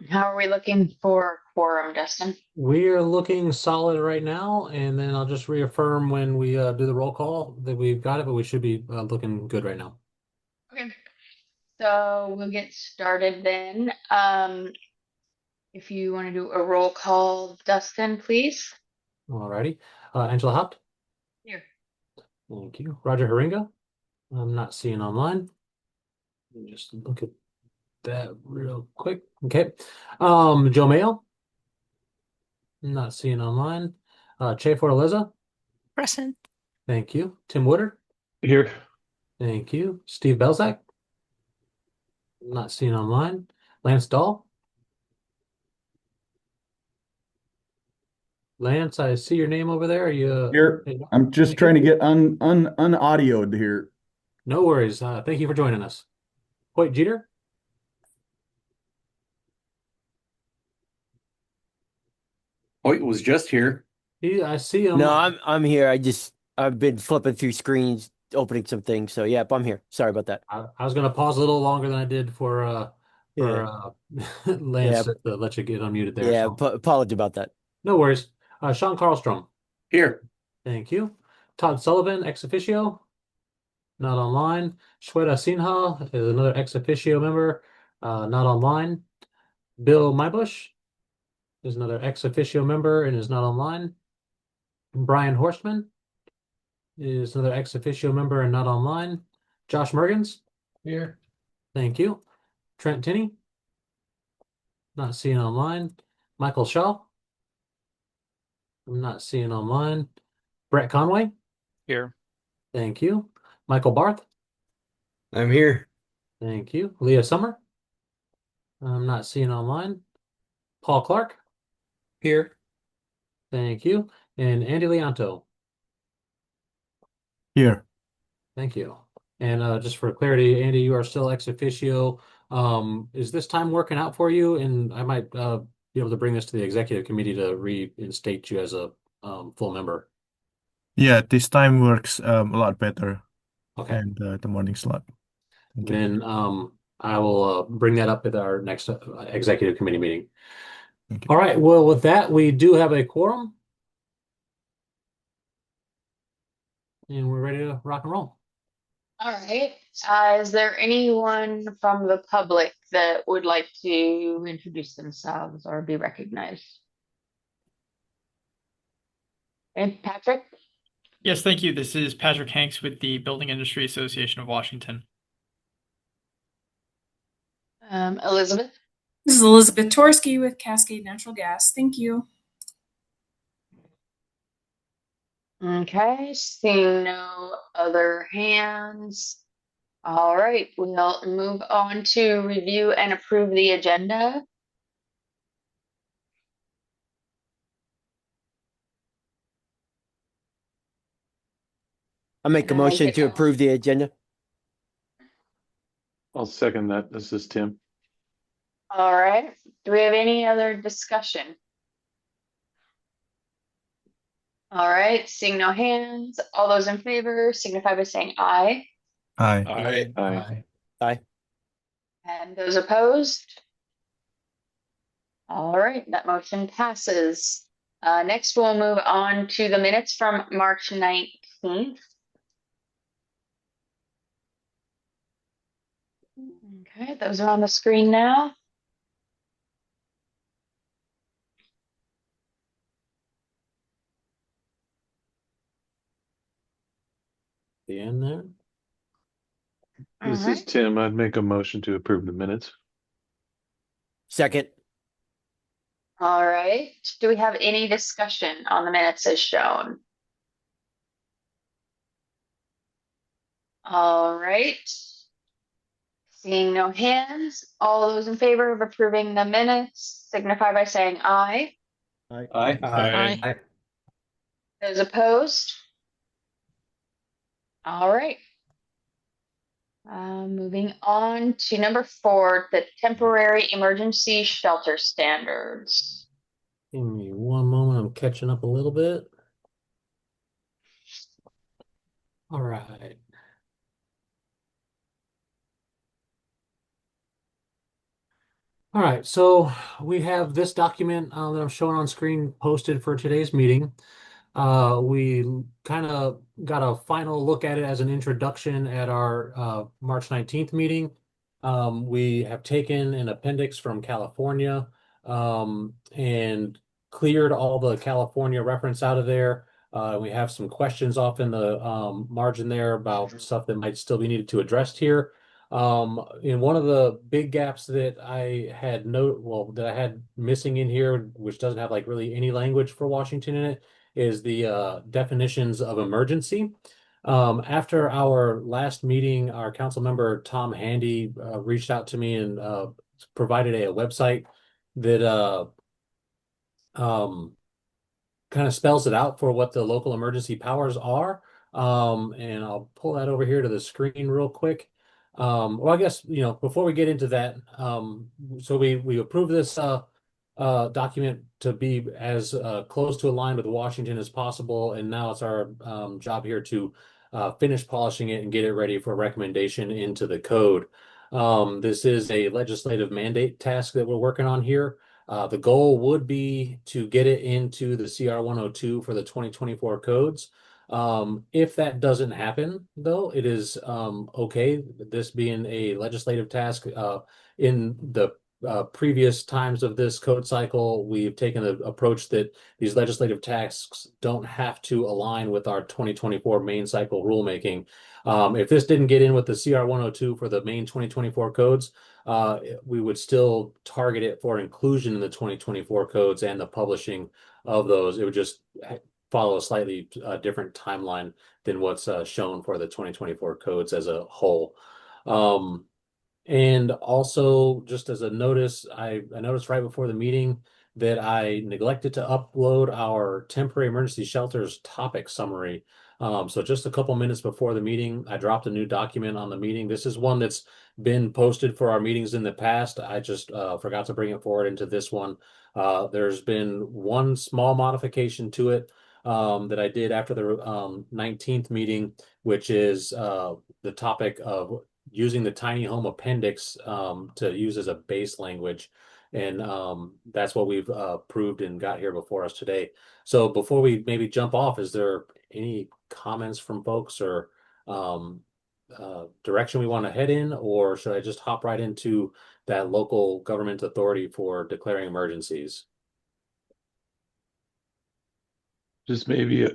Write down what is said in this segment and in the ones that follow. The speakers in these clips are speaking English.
How are we looking for quorum, Dustin? We are looking solid right now, and then I'll just reaffirm when we do the roll call that we've got it, but we should be looking good right now. Okay, so we'll get started then. If you want to do a roll call, Dustin, please. Alrighty. Angela Hopt, Here. thank you. Roger Haringa, I'm not seeing online. Let me just look at that real quick. Okay. Joe Mayo, not seeing online. Che Fortaleza, Present. thank you. Tim Woodard, Here. thank you. Steve Belzak, not seeing online. Lance Dahl. Lance, I see your name over there. Are you? Here, I'm just Thank you. trying to get unaudioed here. No worries. Thank you for joining us. Hoyt Jeter. Hoyt was just here. I see him. No, I'm here. I've been flipping through screens, opening some things. So yep, I'm here. Sorry about that. I was going to pause a little longer than I did for Yeah. Lance Yeah. to let you get unmuted there. Yeah. So Apology about that. no worries. Sean Carlstrom. Here. Thank you. Todd Sullivan, ex officio, not online. Shweta Sinha is another ex officio member, not online. Bill Mybush is another ex officio member and is not online. Brian Horstman is another ex officio member and not online. Josh Mergens. Here. Thank you. Trent Tinney. Not seeing online. Michael Shaw. I'm not seeing online. Brett Conway. Here. Thank you. Michael Barth. I'm here. Thank you. Leah Summer. I'm not seeing online. Paul Clark. Here. Thank you. And Andy Leonto. Here. Thank you. And just for clarity, Andy, you are still ex officio. Is this time working out for you? And I might be able to bring this to the executive committee to reinstate you as a full member. Yeah, this time works a lot better, Okay. and the morning slot. Thank you. Then I will bring that up at our next executive committee meeting. Thank you. All right. Well, with that, we do have a quorum, and we're ready to rock and roll. All right. Is there anyone from the public that would like to introduce themselves or be recognized? And Patrick? Yes, thank you. This is Patrick Hanks with the Building Industry Association of Washington. Elizabeth? This is Elizabeth Torsky with Cascade Natural Gas. Thank you. Okay, seeing no other hands. All right, we'll move on to review and approve the agenda. I make a And I motion get to a approve the agenda. I'll second that. This is Tim. All right, do we have any other discussion? All right, seeing no hands, all those in favor signify by saying aye. Hi. Aye. Aye. Aye. And those opposed? All right, that motion passes. Next, we'll move on to the minutes from March 19th. Okay, those are on the screen now. The end there. All This is right. Tim. I'd make a motion to approve the minutes. Second. All right. Do we have any discussion on the minutes as shown? All right. Seeing no hands, all those in favor of approving the minutes signify by saying aye. Aye. Aye. Those opposed? All right. Moving on to number 4, the temporary emergency shelter standards. Give me one moment. I'm catching up a little bit. All right. All right, so we have this document that I'm showing on screen posted for today's meeting. We kind of got a final look at it as an introduction at our March 19th meeting. We have taken an appendix from California and cleared all the California reference out of there. We have some questions off in the margin there about stuff that might still be needed to address here. In one of the big gaps that I had that I had missing in here, which doesn't have like really any language for Washington in it, is the definitions of emergency. After our last meeting, our council member Tom Handy reached out to me and provided a website that um, kind of spells it out for what the local emergency powers are. And I'll pull that over here to the screen real quick. Well, I guess, before we get into that, so we approve this document to be as close to aligned with Washington as possible. And now it's our job here to finish polishing it and get it ready for recommendation into the code. This is a legislative mandate task that we're working on here. The goal would be to get it into the CR 102 for the 2024 codes. If that doesn't happen, though, it is okay. This being a legislative task, in the previous times of this code cycle, we've taken the approach that these legislative tasks don't have to align with our 2024 main cycle rulemaking. If this didn't get in with the CR 102 for the main 2024 codes, we would still target it for inclusion in the 2024 codes and the publishing of those. It would just follow a slightly different timeline than what's shown for the 2024 codes as a whole. And also, just as a notice, I noticed right before the meeting that I neglected to upload our temporary emergency shelters topic summary. So just a couple minutes before the meeting, I dropped a new document on the meeting. This is one that's been posted for our meetings in the past. I just forgot to bring it forward into this one. There's been one small modification to it that I did after the 19th meeting, which is the topic of using the tiny home appendix to use as a base language. And that's what we've approved and got here before us today. So before we maybe jump off, is there any comments from folks or direction we want to head in, or should I just hop right into that local government authority for declaring emergencies? Just maybe,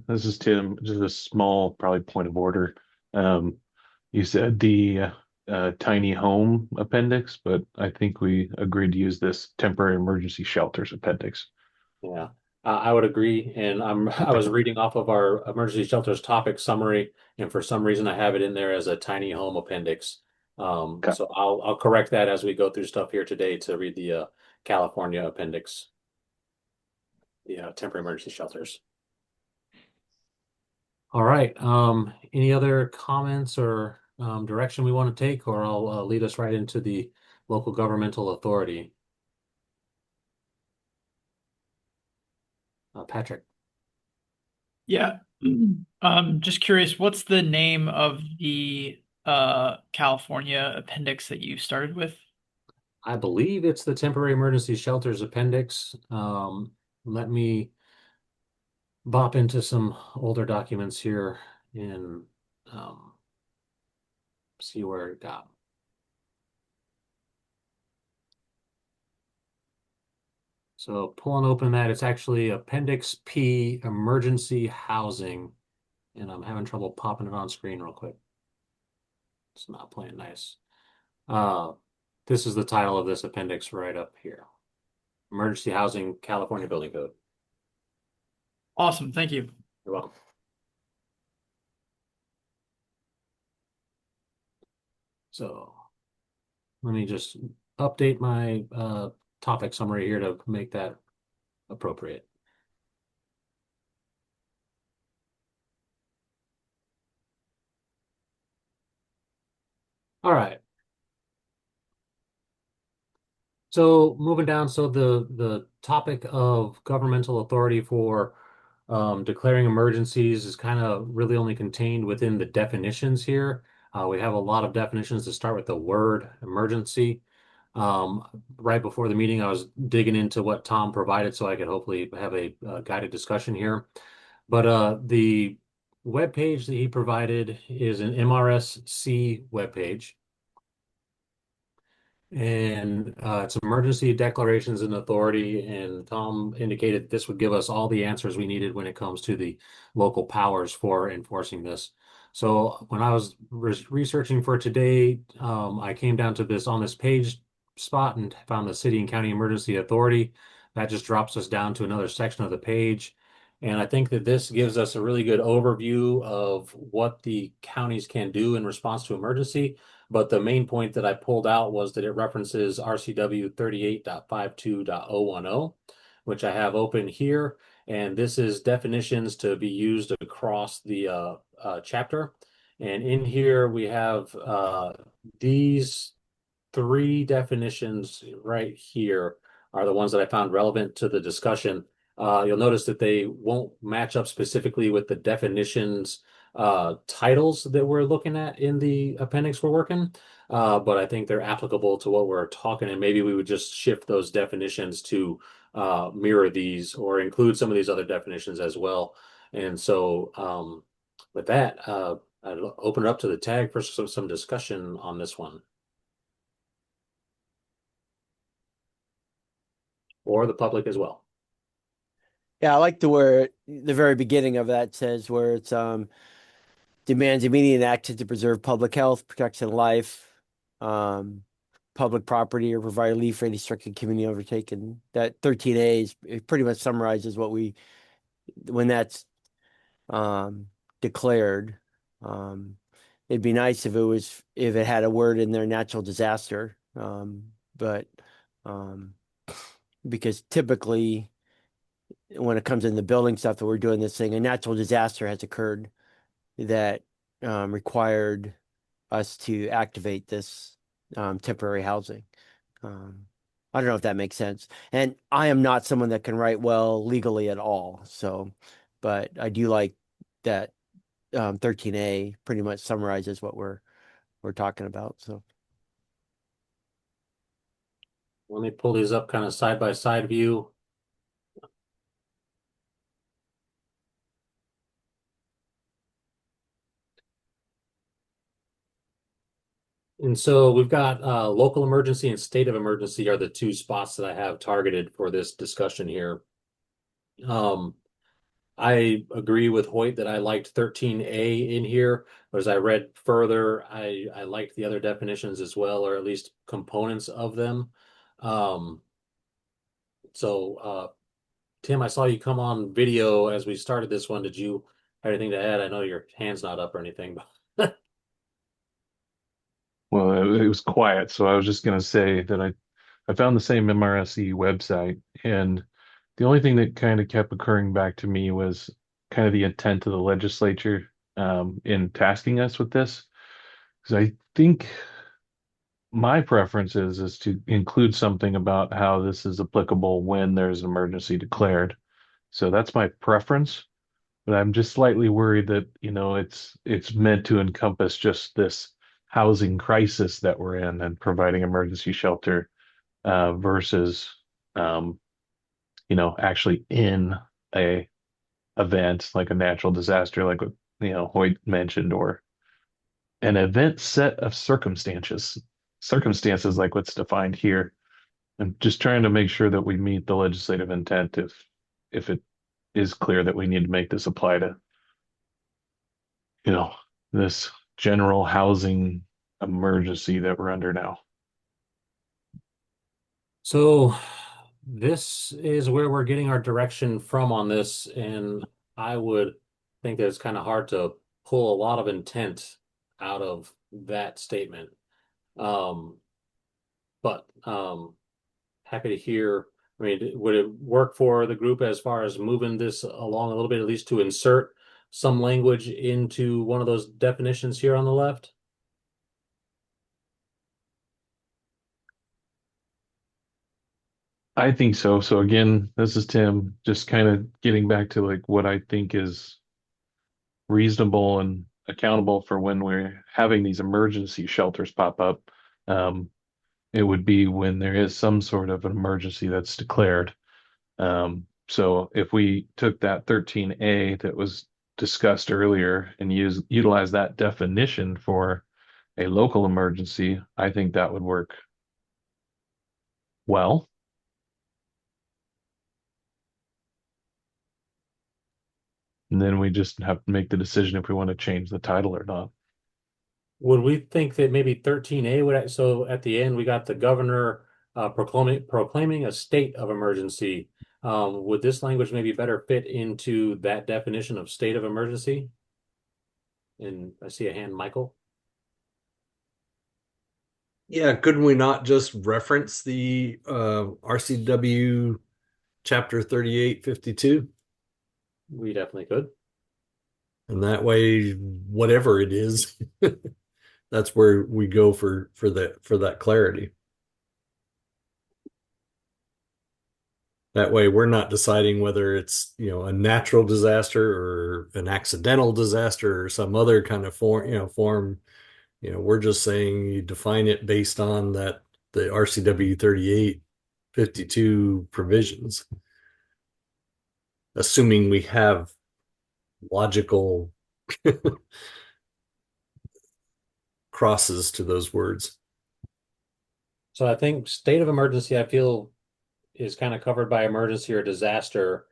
this is Tim, just a small, probably point of order. You said the tiny home appendix, but I think we agreed to use this temporary emergency shelters appendix. Yeah, I would agree. And I was reading off of our emergency shelters topic summary, and for some reason I have it in there as a tiny home appendix. Okay. So I'll correct that as we go through stuff here today to read the California appendix, the temporary emergency shelters. All right. Any other comments or direction we want to take, or I'll lead us right into the local governmental authority. Patrick. Yeah. Just curious, what's the name of the California appendix that you started with? I believe it's the temporary emergency shelters appendix. Let me bop into some older documents here and see where it got. So pulling open that, it's actually Appendix P, Emergency Housing, and I'm having trouble popping it on screen real quick. It's not playing nice. This is the title of this appendix right up here. Emergency Housing, California Building Code. Awesome, thank you. You're welcome. So let me just update my topic summary here to make that appropriate. All right. So moving down, so the topic of governmental authority for declaring emergencies is kind of really only contained within the definitions here. We have a lot of definitions to start with the word emergency. Right before the meeting, I was digging into what Tom provided so I could hopefully have a guided discussion here. But the web page that he provided is an MRSC web page. And it's emergency declarations and authority. And Tom indicated this would give us all the answers we needed when it comes to the local powers for enforcing this. So when I was researching for today, I came down to this on this page spot and found the city and county emergency authority. That just drops us down to another section of the page. And I think that this gives us a really good overview of what the counties can do in response to emergency. But the main point that I pulled out was that it references RCW 38.52.010, which I have open here. And this is definitions to be used across the chapter. And in here we have these three definitions right here are the ones that I found relevant to the discussion. You'll notice that they won't match up specifically with the definitions titles that we're looking at in the appendix we're working, but I think they're applicable to what we're talking, and maybe we would just shift those definitions to mirror these or include some of these other definitions as well. And so with that, I'd open it up to the tag for some discussion on this one. Or the public as well. Yeah, I like the very beginning of that says where it's demands immediate action to preserve public health, protection of life, public property, or provide relief for any restricted community overtaken. That 13A it pretty much summarizes what when that's declared. It'd be nice if it had a word in there, natural disaster. But because typically when it comes in the building stuff that we're doing this thing, a natural disaster has occurred that required us to activate this temporary housing. I don't know if that makes sense. And I am not someone that can write well legally at all. So, but I do like that 13A pretty much summarizes what we're talking about. So Let me pull these up kind of side by side view. And so we've got local emergency and state of emergency are the two spots that I have targeted for this discussion here. I agree with Hoyt that I liked 13A in here, but as I read further, I liked the other definitions as well, or at least components of them. So Tim, I saw you come on video as we started this one. Did you have anything to add? I know your hand's not up or anything, but Well, it was quiet, so I was just going to say that I found the same MRSE website, and the only thing that kind of kept occurring back to me was kind of the intent of the legislature in tasking us with this. Because I think my preference is to include something about how this is applicable when there's an emergency declared. So that's my preference, but I'm just slightly worried that, it's meant to encompass just this housing crisis that we're in and providing emergency shelter versus actually in a event like a natural disaster, like what Hoyt mentioned, or an event set of circumstances like what's defined here. I'm just trying to make sure that we meet the legislative intent if it is clear that we need to make this apply to this general housing emergency that we're under now. so this is where we're getting our direction from on this, and I would think that it's kind of hard to pull a lot of intent out of that statement. But happy to hear. I mean, would it work for the group as far as moving this along a little bit, at least to insert some language into one of those definitions here on the left? I think so. So again, this is Tim, just kind of getting back to like what I think is reasonable and accountable for when we're having these emergency shelters pop up. it would be when there is some sort of an emergency that's declared. So if we took that 13A that was discussed earlier and utilize that definition for a local emergency, I think that would work well. And then we just have to make the decision if we want to change the title or not. Would we think that maybe 13A would, so at the end, we got the governor proclaiming a state of emergency. Would this language maybe better fit into that definition of state of emergency? And I see a hand, Michael. Yeah, couldn't we not just reference the RCW chapter 3852? We definitely could. And that way, whatever it is, that's where we go for that clarity. That way, we're not deciding whether it's, a natural disaster or an accidental disaster or some other kind of form. We're just saying you define it based on the RCW 3852 provisions, assuming we have logical crosses to those words. So I think state of emergency, I feel, is kind of covered by emergency or disaster.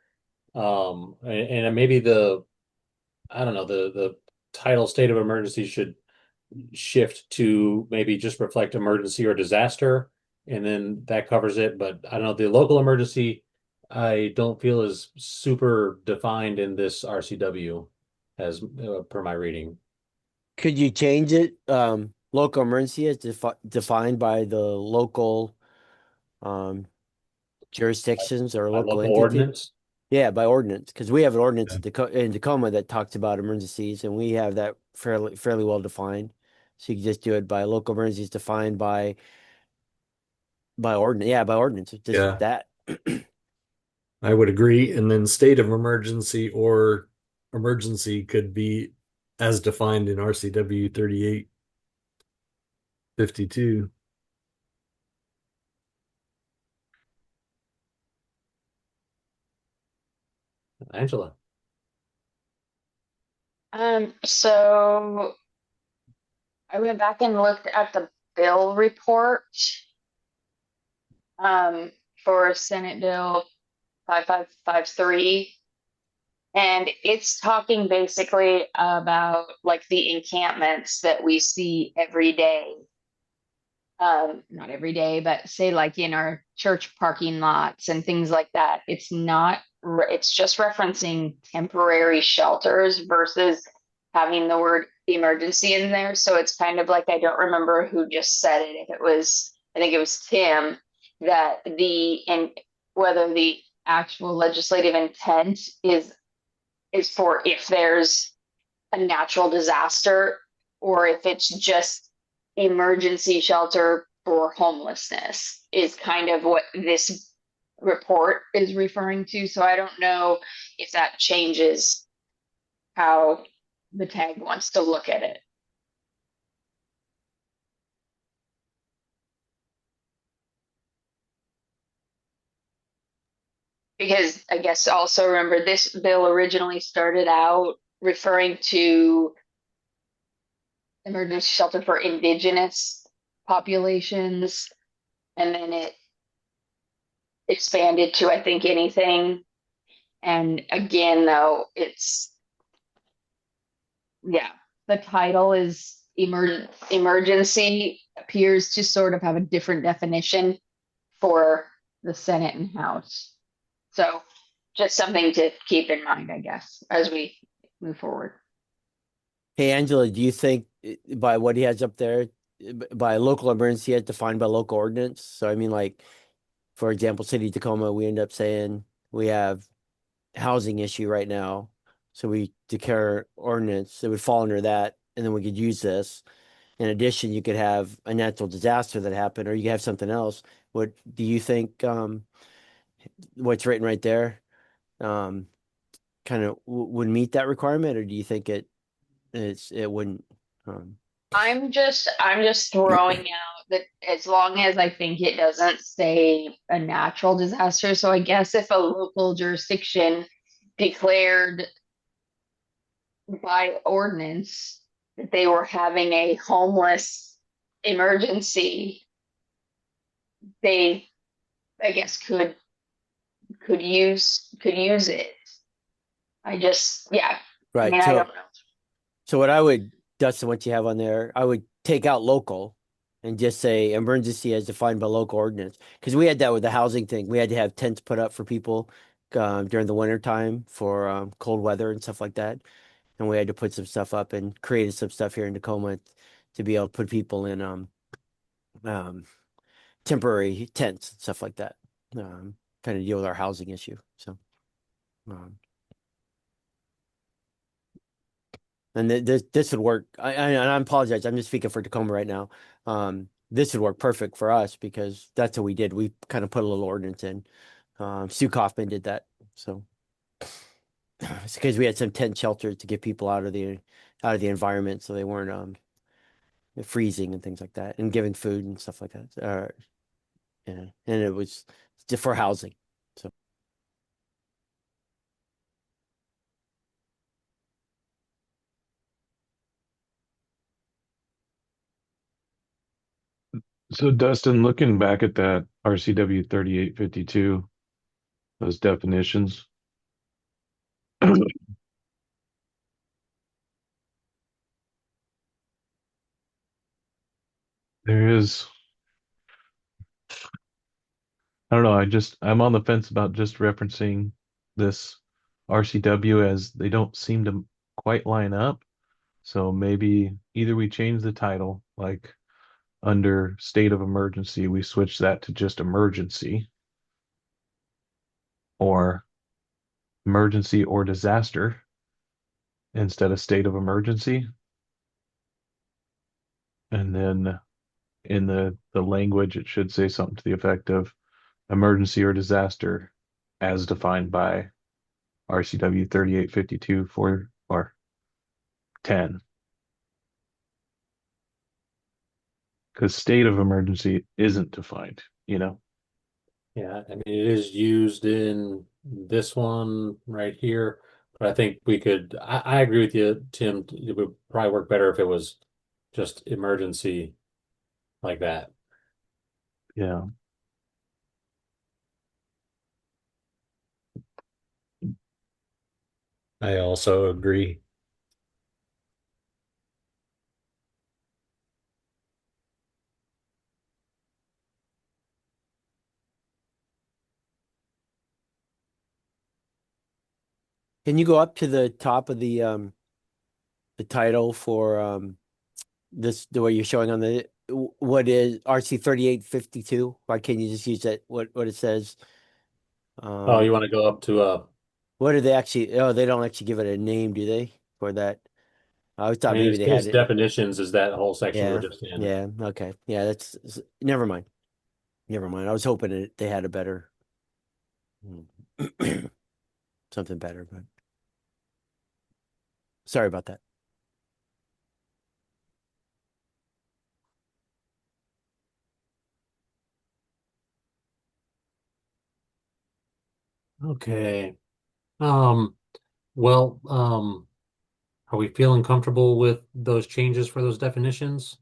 And maybe I don't know, the title state of emergency should shift to maybe just reflect emergency or disaster, and then that covers it. But I don't know, the local emergency, I don't feel is super defined in this RCW as per my reading. Could you change it? Local emergency is defined by the local jurisdictions or By local local entity. ordinance. Yeah, by ordinance, because we have an ordinance in Tacoma that talks about emergencies, and we have that fairly well defined. So you can just do it by local emergencies defined by ordinance. Yeah, by ordinance. Just Yeah. that. I would agree. And then state of emergency or emergency could be as defined in RCW 3852. Angela. So I went back and looked at the bill report for Senate Bill 5553, and it's talking basically about like the encampments that we see every day. Not every day, but say like in our church parking lots and things like that. It's just referencing temporary shelters versus having the word emergency in there. So it's kind of like, I don't remember who just said it. If it was, I think it was Tim, that and whether the actual legislative intent is for if there's a natural disaster or if it's just emergency shelter for homelessness is kind of what this report is referring to. So I don't know if that changes how the tag wants to look at it. Because I guess also remember this bill originally started out referring to emergency shelter for indigenous populations, and then it expanded to, I think, anything. And again, though, the title is emergency appears to sort of have a different definition for the Senate and House. So just something to keep in mind, I guess, as we move forward. Hey, Angela, do you think by what he has up there, by local emergency as defined by local ordinance? So I mean, like, for example, City of Tacoma, we end up saying we have housing issue right now. So we declare ordinance that would fall under that, and then we could use this. In addition, you could have a natural disaster that happened, or you could have something else. What do you think? What's written right there, kind of would meet that requirement, or do you think it wouldn't? I'm just throwing out that as long as I think it doesn't say a natural disaster. So I guess if a local jurisdiction declared by ordinance that they were having a homeless emergency, they, I guess, could use it. Yeah. I Right. mean, I don't know. So what I would, Dustin, what you have on there, I would take out local and just say emergency as defined by local ordinance. Because we had that with the housing thing. We had to have tents put up for people during the winter time for cold weather and stuff like that. And we had to put some stuff up and created some stuff here in Tacoma to be able to put people in um, temporary tents and stuff like that. Kind of deal with our housing issue. So, um, and this would work. And I apologize. I'm just speaking for Tacoma right now. This would work perfect for us because that's what we did. We kind of put a little ordinance in. Sue Kaufman did that. So it's because we had some tent shelters to get people out of the environment so they weren't freezing and things like that, and giving food and stuff like that. Yeah, and it was just for housing. So So Dustin, looking back at that RCW 3852, those definitions, there is, I don't know, I'm on the fence about just referencing this RCW as they don't seem to quite line up. So maybe either we change the title, like under state of emergency, we switch that to just emergency, or emergency or disaster instead of state of emergency. And then in the language, it should say something to the effect of emergency or disaster as defined by RCW 3852 4 or 10. Because state of emergency isn't defined, you know? Yeah, I mean, it is used in this one right here, but I think I agree with you, Tim. It would probably work better if it was just emergency like that. Yeah. I also agree. can you go up to the top of the title for the way you're showing on what is RC 3852? Why can't you just use that what it says? Oh, you want to go up to What do they actually? Oh, they don't actually give it a name, do they? For that, I always I thought mean, maybe they it's had it. definitions is that whole section we're Yeah, just in. yeah, okay, yeah. Never mind. Never mind. I was hoping they had a better something better, but sorry about that. Okay. Um, well, are we feeling comfortable with those changes for those definitions?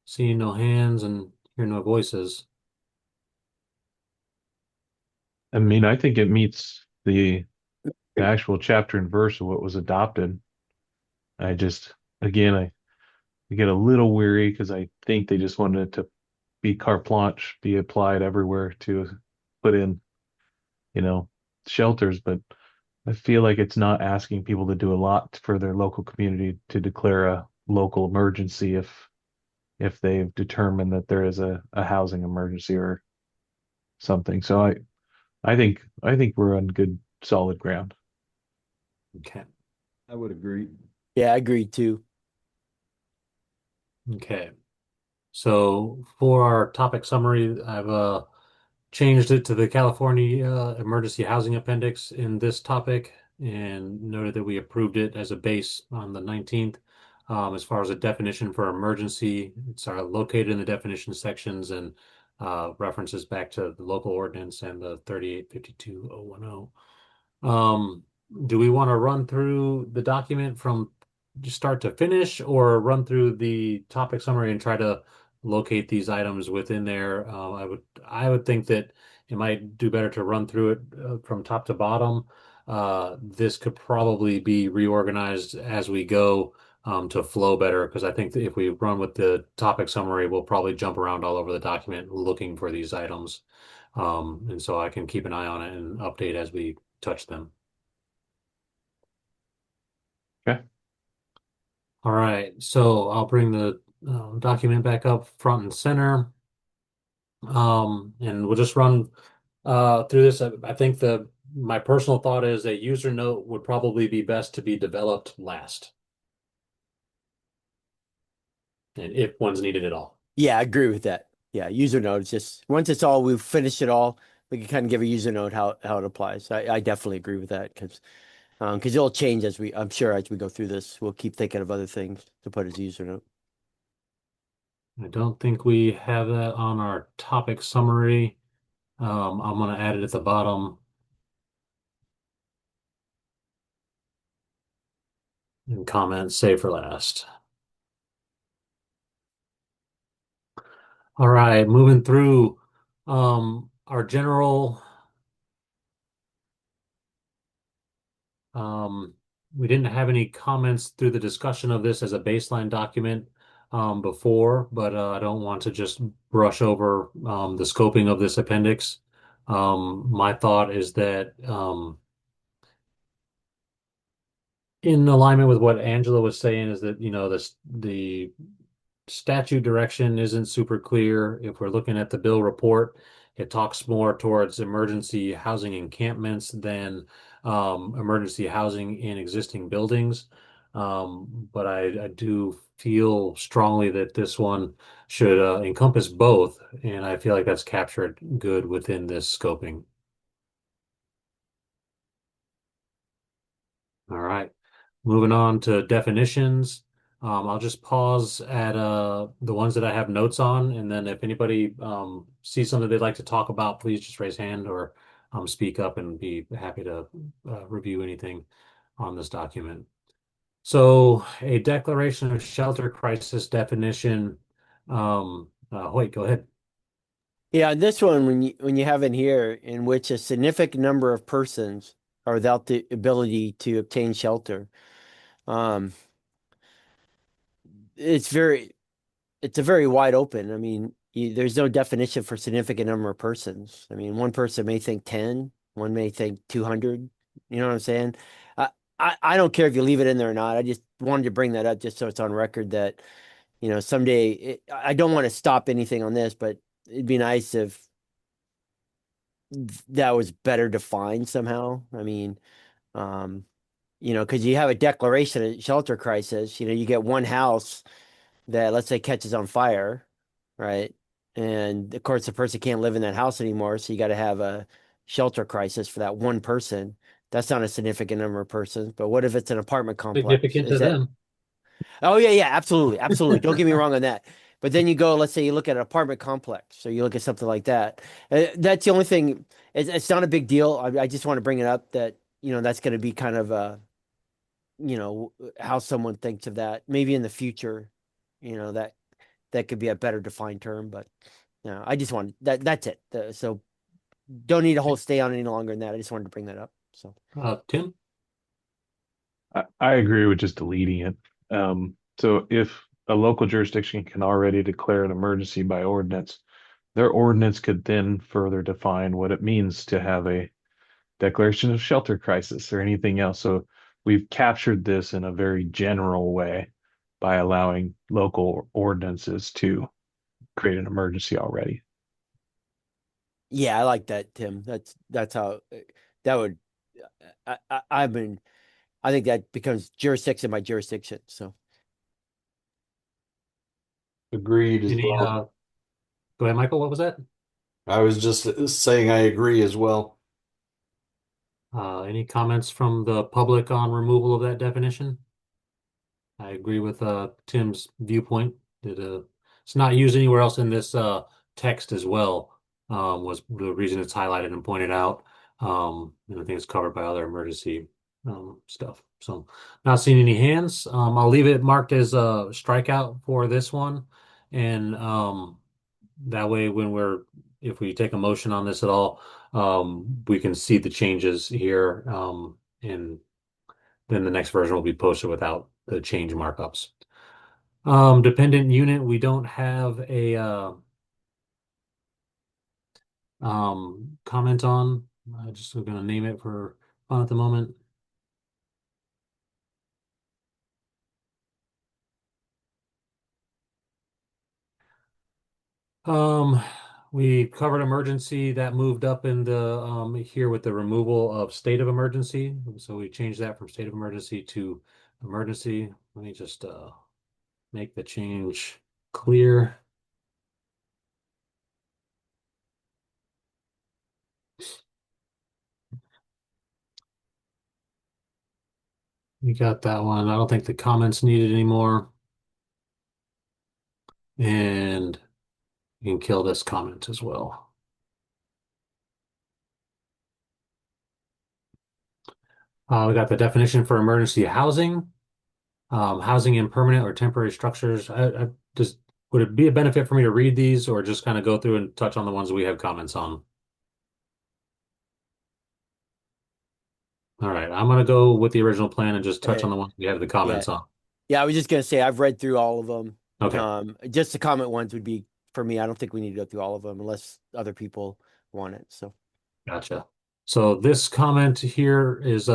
Seeing no hands and hear no voices. I mean, I think it meets the actual chapter and verse of what was adopted. I just, again, I get a little weary because I think they just wanted it to be carte blanche, be applied everywhere to put in, you know, shelters. But I feel like it's not asking people to do a lot for their local community to declare a local emergency if they've determined that there is a housing emergency or something. So I think we're on good solid ground. Okay. I would agree. Yeah, I agree too. Okay. So for our topic summary, I've changed it to the California Emergency Housing Appendix in this topic and noted that we approved it as a base on the 19th. as far as a definition for emergency. It's located in the definition sections and references back to the local ordinance and the 3852.010. Do we want to run through the document from start to finish, or run through the topic summary and try to locate these items within there? I would think that it might do better to run through it from top to bottom. This could probably be reorganized as we go to flow better, because I think that if we run with the topic summary, we'll probably jump around all over the document looking for these items. And so I can keep an eye on it and update as we touch them. Okay. All right, so I'll bring the document back up front and center. And we'll just run through this. I think my personal thought is a user note would probably be best to be developed last, and if one's needed at all. Yeah, I agree with that. Yeah, user note is just once it's all, we've finished it all, we can kind of give a user note how it applies. I definitely agree with that because it'll change I'm sure as we go through this, we'll keep thinking of other things to put as a user note. I don't think we have that on our topic summary. I'm going to add it at the bottom. And comments save for last. All right, moving through our general. We didn't have any comments through the discussion of this as a baseline document before, but I don't want to just brush over the scoping of this appendix. My thought is that in alignment with what Angela was saying is that, the statute direction isn't super clear. If we're looking at the bill report, it talks more towards emergency housing encampments than emergency housing in existing buildings. But I do feel strongly that this one should encompass both, and I feel like that's captured good within this scoping. All right, moving on to definitions. I'll just pause at the ones that I have notes on, and then if anybody sees something they'd like to talk about, please just raise hand or speak up, and be happy to review anything on this document. So, a declaration of shelter crisis definition. Wait, go ahead. Yeah, this one when you have in here in which a significant number of persons are without the ability to obtain shelter. It's a very wide open. I mean, there's no definition for significant number of persons. I mean, one person may think 10, one may think 200. You know what I'm saying? I don't care if you leave it in there or not. I just wanted to bring that up just so it's on record that, someday I don't want to stop anything on this, but it'd be nice if that was better defined somehow. I mean, because you have a declaration of shelter crisis, you get one house that, let's say, catches on fire, right? And of course, the person can't live in that house anymore. So you got to have a shelter crisis for that one person. That's not a significant number of persons. But what if it's an apartment complex? Significant to them. Oh, yeah, absolutely. Absolutely. Don't get me wrong on that. But then you go, let's say you look at an apartment complex, or you look at something like that. That's the only thing. It's not a big deal. I just want to bring it up that, that's going to be kind of how someone thinks of that. Maybe in the future, that could be a better defined term. But I just want that's it. So don't need to stay on any longer than that. I just wanted to bring that up. So Tim? I agree with just deleting it. So if a local jurisdiction can already declare an emergency by ordinance, their ordinance could then further define what it means to have a declaration of shelter crisis or anything else. So we've captured this in a very general way by allowing local ordinances to create an emergency already. Yeah, I like that, Tim. That's how that would. I think that becomes jurisdiction by jurisdiction. So Agreed as well. Go ahead, Michael. What was that? I was just saying I agree as well. Any comments from the public on removal of that definition? I agree with Tim's viewpoint that it's not used anywhere else in this text as well. Was the reason it's highlighted and pointed out. And I think it's covered by other emergency stuff. So not seeing any hands. I'll leave it marked as a strikeout for this one. And that way if we take a motion on this at all, we can see the changes here. And then the next version will be posted without the change markups. Dependent unit, we don't have a comment on. I just going to name it for fun at the moment. We covered emergency that moved up in the here with the removal of state of emergency. So we changed that from state of emergency to emergency. Let me just make the change clear. We got that one. I don't think the comments needed anymore. And you can kill this comment as well. We got the definition for emergency housing. Housing in permanent or temporary structures. Would it be a benefit for me to read these or just kind of go through and touch on the ones we have comments on? All right, I'm going to go with the original plan and just touch on the ones we have the comments on. Yeah, I was just gonna say I've read through all of them. Okay. Just the comment ones would be for me. I don't think we need to go through all of them unless other people want it. So Gotcha. So this comment here is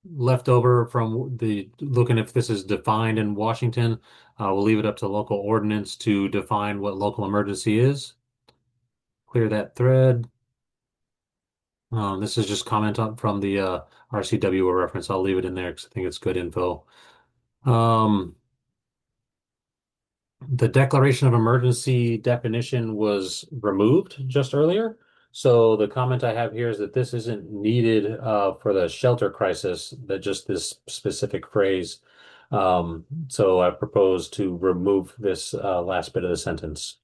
left over from the looking if this is defined in Washington. We'll leave it up to local ordinance to define what local emergency is. Clear that thread. This is just comment on from the RCW reference. I'll leave it in there because I think it's good info. The declaration of emergency definition was removed just earlier. So the comment I have here is that this isn't needed for the shelter crisis, that just this specific phrase. So I propose to remove this last bit of the sentence.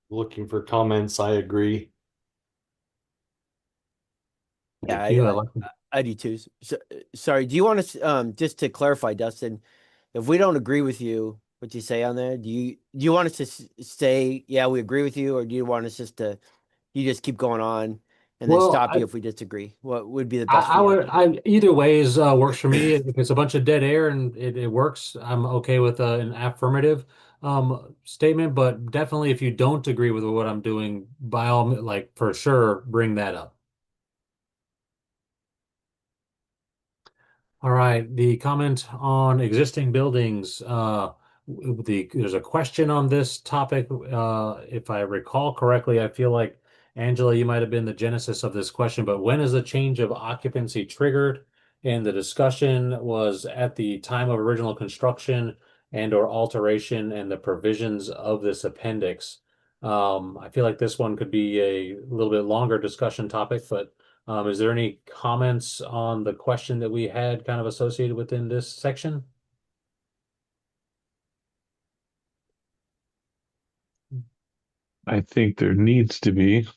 Looking for comments. I agree. yeah, Thank you. I like I do too. So, sorry, do you want to just to clarify, Dustin, if we don't agree with you, what you say on there, do you want us to say, yeah, we agree with you, or do you want us just to you just keep going on and then Well, stop you if we disagree? What would be the best for I you? would either ways works for me. If it's a bunch of dead air and it works, I'm okay with an affirmative statement. But definitely, if you don't agree with what I'm doing, by all like for sure, bring that up. All right, the comment on existing buildings. There's a question on this topic. If I recall correctly, I feel like Angela, you might have been the genesis of this question, but when is a change of occupancy triggered? And the discussion was at the time of original construction and or alteration and the provisions of this appendix. I feel like this one could be a little bit longer discussion topic, but is there any comments on the question that we had kind of associated within this section? I think there needs to be.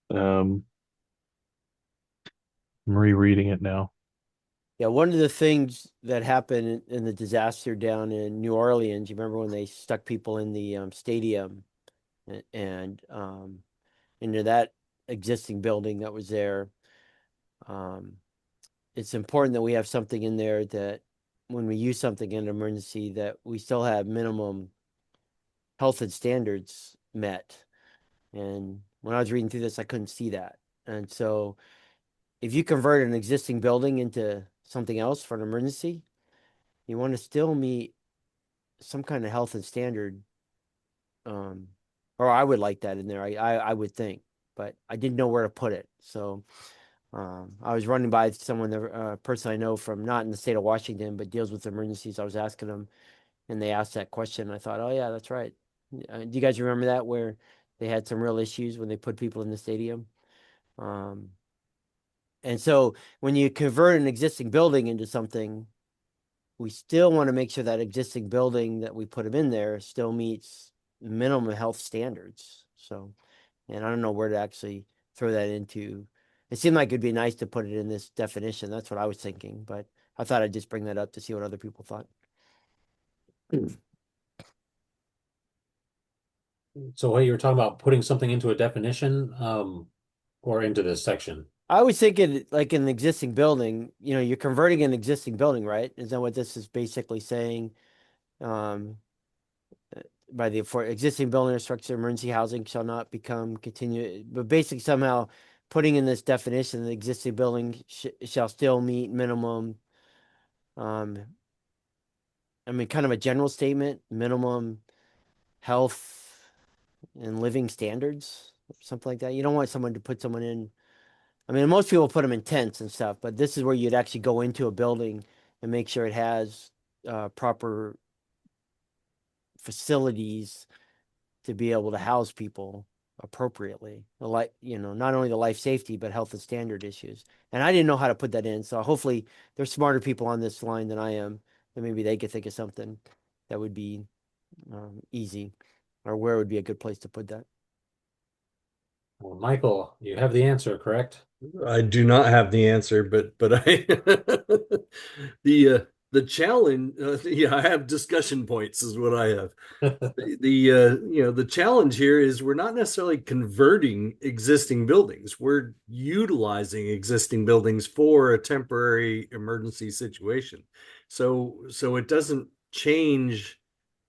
I'm rereading it now. Yeah, one of the things that happened in the disaster down in New Orleans, you remember when they stuck people in the stadium and into that existing building that was there. It's important that we have something in there that when we use something in an emergency that we still have minimum health and standards met. And when I was reading through this, I couldn't see that. And so if you convert an existing building into something else for an emergency, you want to still meet some kind of health and standard. Or I would like that in there. I would think, but I didn't know where to put it. So I was running by someone, a person I know from not in the state of Washington, but deals with emergencies. I was asking them, and they asked that question. I thought, oh yeah, that's right. Do you guys remember that where they had some real issues when they put people in the stadium? And so when you convert an existing building into something, we still want to make sure that existing building that we put them in there still meets minimum health standards. So, and I don't know where to actually throw that into. It seemed like it'd be nice to put it in this definition. That's what I was thinking, but I thought I'd just bring that up to see what other people thought. So what you were talking about putting something into a definition, or into this section? I was thinking like an existing building, you're converting an existing building, right? Is that what this is basically saying? For existing building or structure, emergency housing shall not become continued, but basically somehow putting in this definition, the existing building shall still meet minimum, kind of a general statement, minimum health and living standards, something like that. You don't want someone to put someone in. Most people put them in tents and stuff, but this is where you'd actually go into a building and make sure it has proper facilities to be able to house people appropriately. Not only the life safety, but health and standard issues. And I didn't know how to put that in. So hopefully there's smarter people on this line than I am. And maybe they could think of something that would be easy, or where would be a good place to put that. Well, Michael, you have the answer, correct? I do not have the answer, but I the challenge. Yeah, I have discussion points, is what I have. The challenge here is we're not necessarily converting existing buildings. We're utilizing existing buildings for a temporary emergency situation. So it doesn't change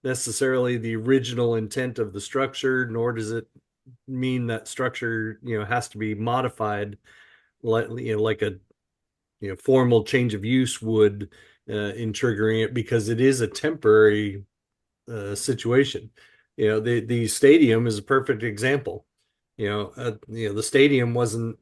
necessarily the original intent of the structure, nor does it mean that structure, has to be modified like a formal change of use would in triggering it, because it is a temporary situation. The stadium is a perfect example. The stadium wasn't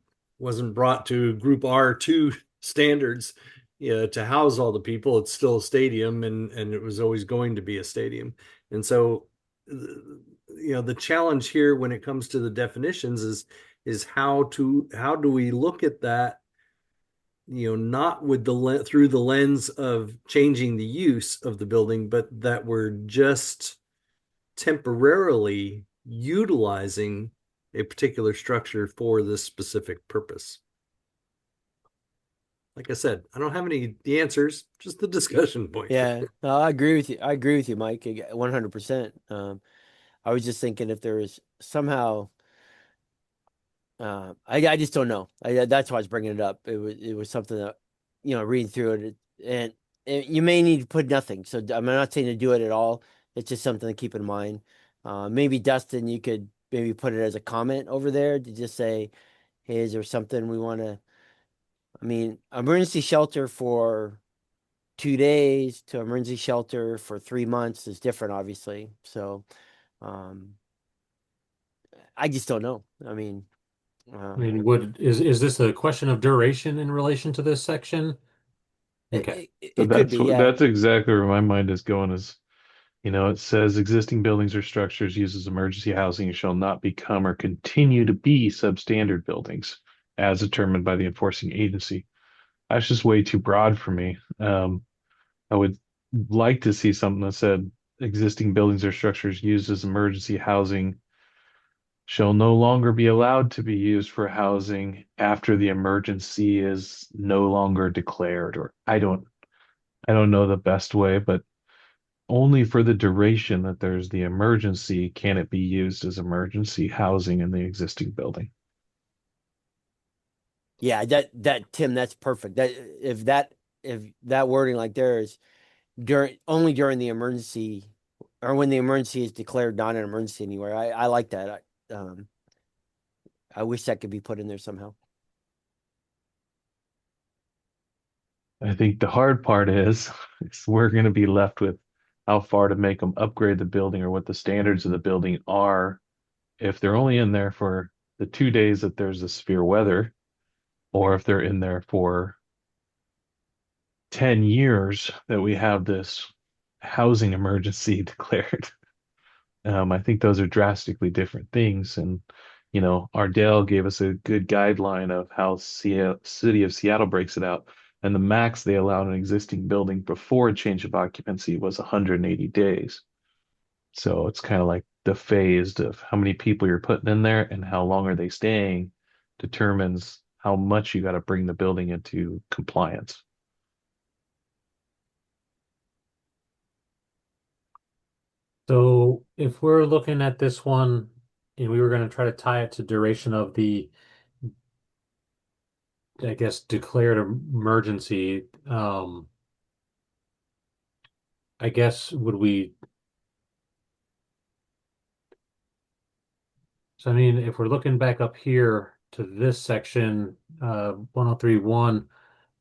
brought to Group R2 standards, to house all the people. It's still a stadium, and it was always going to be a stadium. And so, the challenge here when it comes to the definitions is how do we look at that, not with through the lens of changing the use of the building, but that we're just temporarily utilizing a particular structure for this specific purpose. Like I said, I don't have the answers, just the discussion point. Yeah, no, I agree with you. I agree with you, Mike, 100%. I was just thinking if there is somehow, I just don't know. That's why I was bringing it up. It was something that, reading through it, and you may need to put nothing. So I'm not saying to do it at all. It's just something to keep in mind. Maybe Dustin, you could maybe put it as a comment over there to just say, hey, is there something we want to? Emergency shelter for 2 days to emergency shelter for 3 months is different, obviously. So, I just don't know. Is this a question of duration in relation to this section? Okay. It could be, yeah. That's exactly where my mind is going. It says existing buildings or structures used as emergency housing shall not become or continue to be substandard buildings as determined by the enforcing agency. That's just way too broad for me. I would like to see something that said existing buildings or structures used as emergency housing shall no longer be allowed to be used for housing after the emergency is no longer declared. Or I don't know the best way, but only for the duration that there's the emergency can it be used as emergency housing in the existing building. Yeah, that Tim, that's perfect. If that wording like there is only during the emergency, or when the emergency is declared not an emergency anywhere. I like that. I wish that could be put in there somehow. I think the hard part is we're going to be left with how far to make them upgrade the building or what the standards of the building are if they're only in there for the 2 days that there's a severe weather. or if they're in there for 10 years that we have this housing emergency declared. I think those are drastically different things. And, Ardell gave us a good guideline of how City of Seattle breaks it out. And the max they allow in an existing building before a change of occupancy was 180 days. So it's kind of like the phased of how many people you're putting in there and how long are they staying determines how much you got to bring the building into compliance. So if we're looking at this one and we were going to try to tie it to duration of the, I guess, declared emergency, I guess would we, so I mean, if we're looking back up here to this section, 103.1,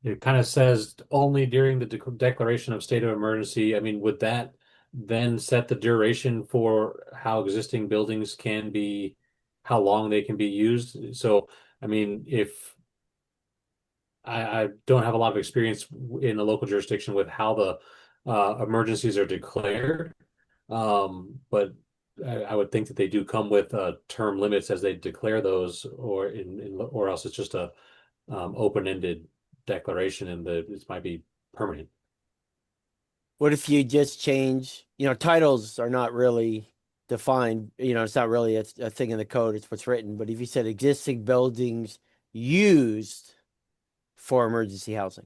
it kind of says only during the declaration of state of emergency. I mean, would that then set the duration for how existing buildings can be, how long they can be used? So, I mean, if I don't have a lot of experience in the local jurisdiction with how the emergencies are declared, but I would think that they do come with term limits as they declare those, or else it's just a open-ended declaration and it might be permanent. What if you just change, titles are not really defined, it's not really a thing in the code, it's what's written. But if you said existing buildings used for emergency housing,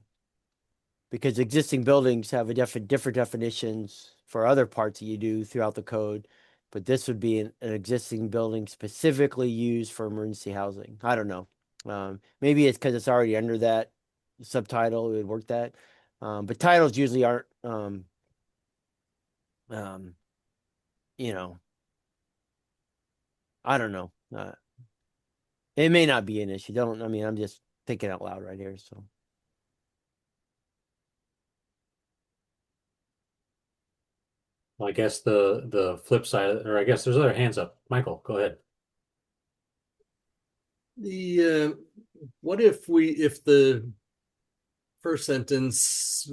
because existing buildings have a different definitions for other parts that you do throughout the code, but this would be an existing building specifically used for emergency housing. I don't know. Maybe it's because it's already under that subtitle, it would work that. But titles usually aren't, I don't know. It may not be an issue. I'm just thinking out loud right here. So. Well, I guess the flip side, or I guess there's other hands up. Michael, go ahead. What if the first sentence,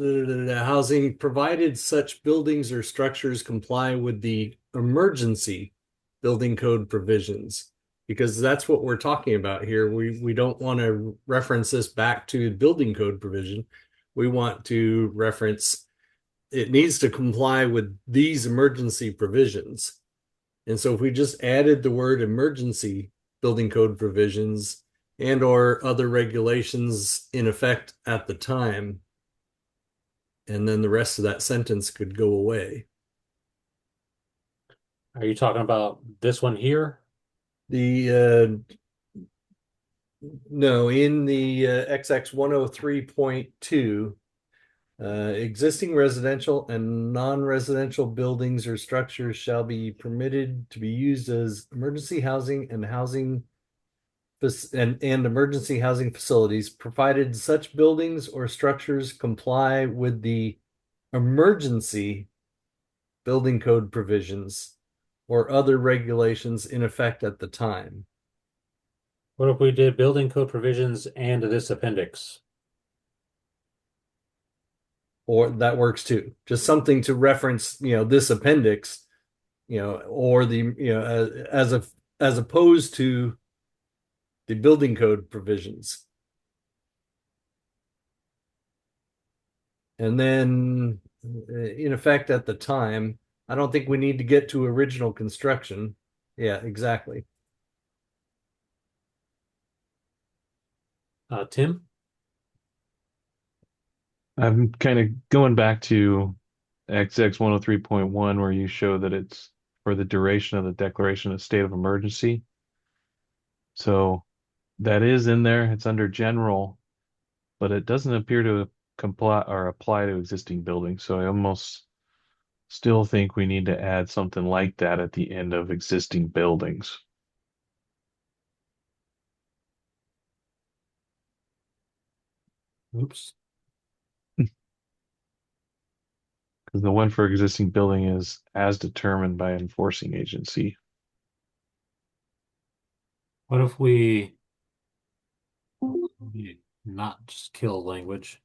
housing provided such buildings or structures comply with the emergency building code provisions, because that's what we're talking about here. We don't want to reference this back to building code provision. We want to reference it needs to comply with these emergency provisions. And so if we just added the word emergency building code provisions and or other regulations in effect at the time, and then the rest of that sentence could go away. Are you talking about this one here? No, in the XX 103.2, existing residential and non-residential buildings or structures shall be permitted to be used as emergency housing and emergency housing facilities, provided such buildings or structures comply with the emergency building code provisions or other regulations in effect at the time. What if we did building code provisions and this appendix? Or that works too. Just something to reference, this appendix, or the, as opposed to the building code provisions. And then in effect at the time, I don't think we need to get to original construction. Yeah, exactly. Tim? I'm kind of going back to XX 103.1 where you show that it's for the duration of the declaration of state of emergency. So that is in there. It's under general, but it doesn't appear to comply or apply to existing buildings. So I almost still think we need to add something like that at the end of existing buildings. Oops. Because the one for existing building is as determined by enforcing agency. What if we not just kill language.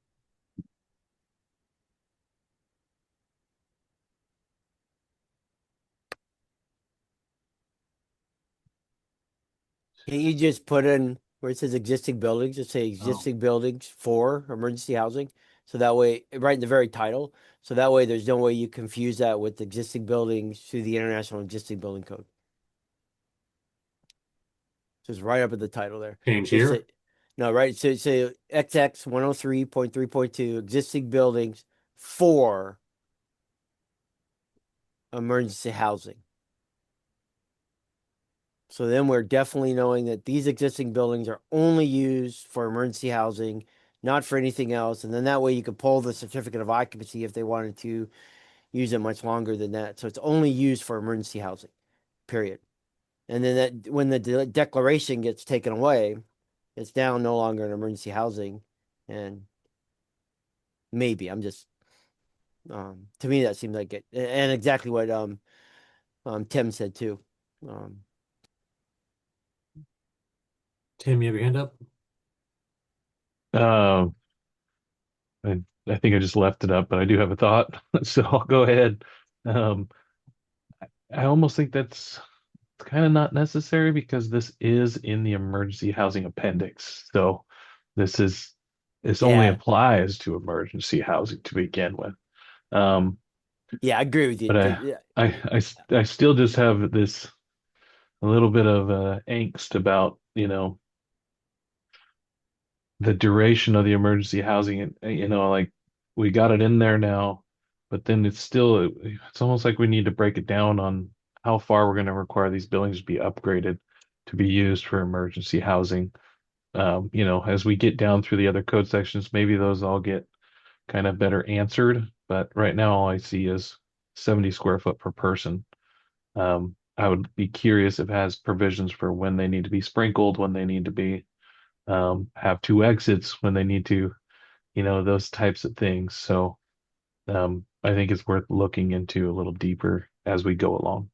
Can you just put in where it says existing buildings, just say Oh. existing buildings for emergency housing? So that way, right in the very title, so that way there's no way you confuse that with existing buildings through the International Existing Building Code. Just right up at the title there. Change Just here. say, no, right. So say XX 103.3.2 existing buildings for emergency housing. So then we're definitely knowing that these existing buildings are only used for emergency housing, not for anything else. And then that way you could pull the certificate of occupancy if they wanted to use it much longer than that. So it's only used for emergency housing, period. And then that when the declaration gets taken away, it's now no longer an emergency housing. And maybe I'm just to me that seems like it, and exactly what Tim said too. Tim, you have your hand up? Um, I think I just left it up, but I do have a thought, so I'll go ahead. Um, I almost think that's kind of not necessary because this is in the emergency housing appendix. So this is this only Yeah, applies to emergency housing to begin with. Um, yeah, I agree with you. but I still just have this a little bit of angst about, the duration of the emergency housing. And like we got it in there now, but then it's almost like we need to break it down on how far we're going to require these buildings to be upgraded to be used for emergency housing. As we get down through the other code sections, maybe those all get kind of better answered, but right now all I see is 70 square foot per person. I would be curious if it has provisions for when they need to be sprinkled, when they need to be have two exits, when they need to, those types of things. So I think it's worth looking into a little deeper as we go along.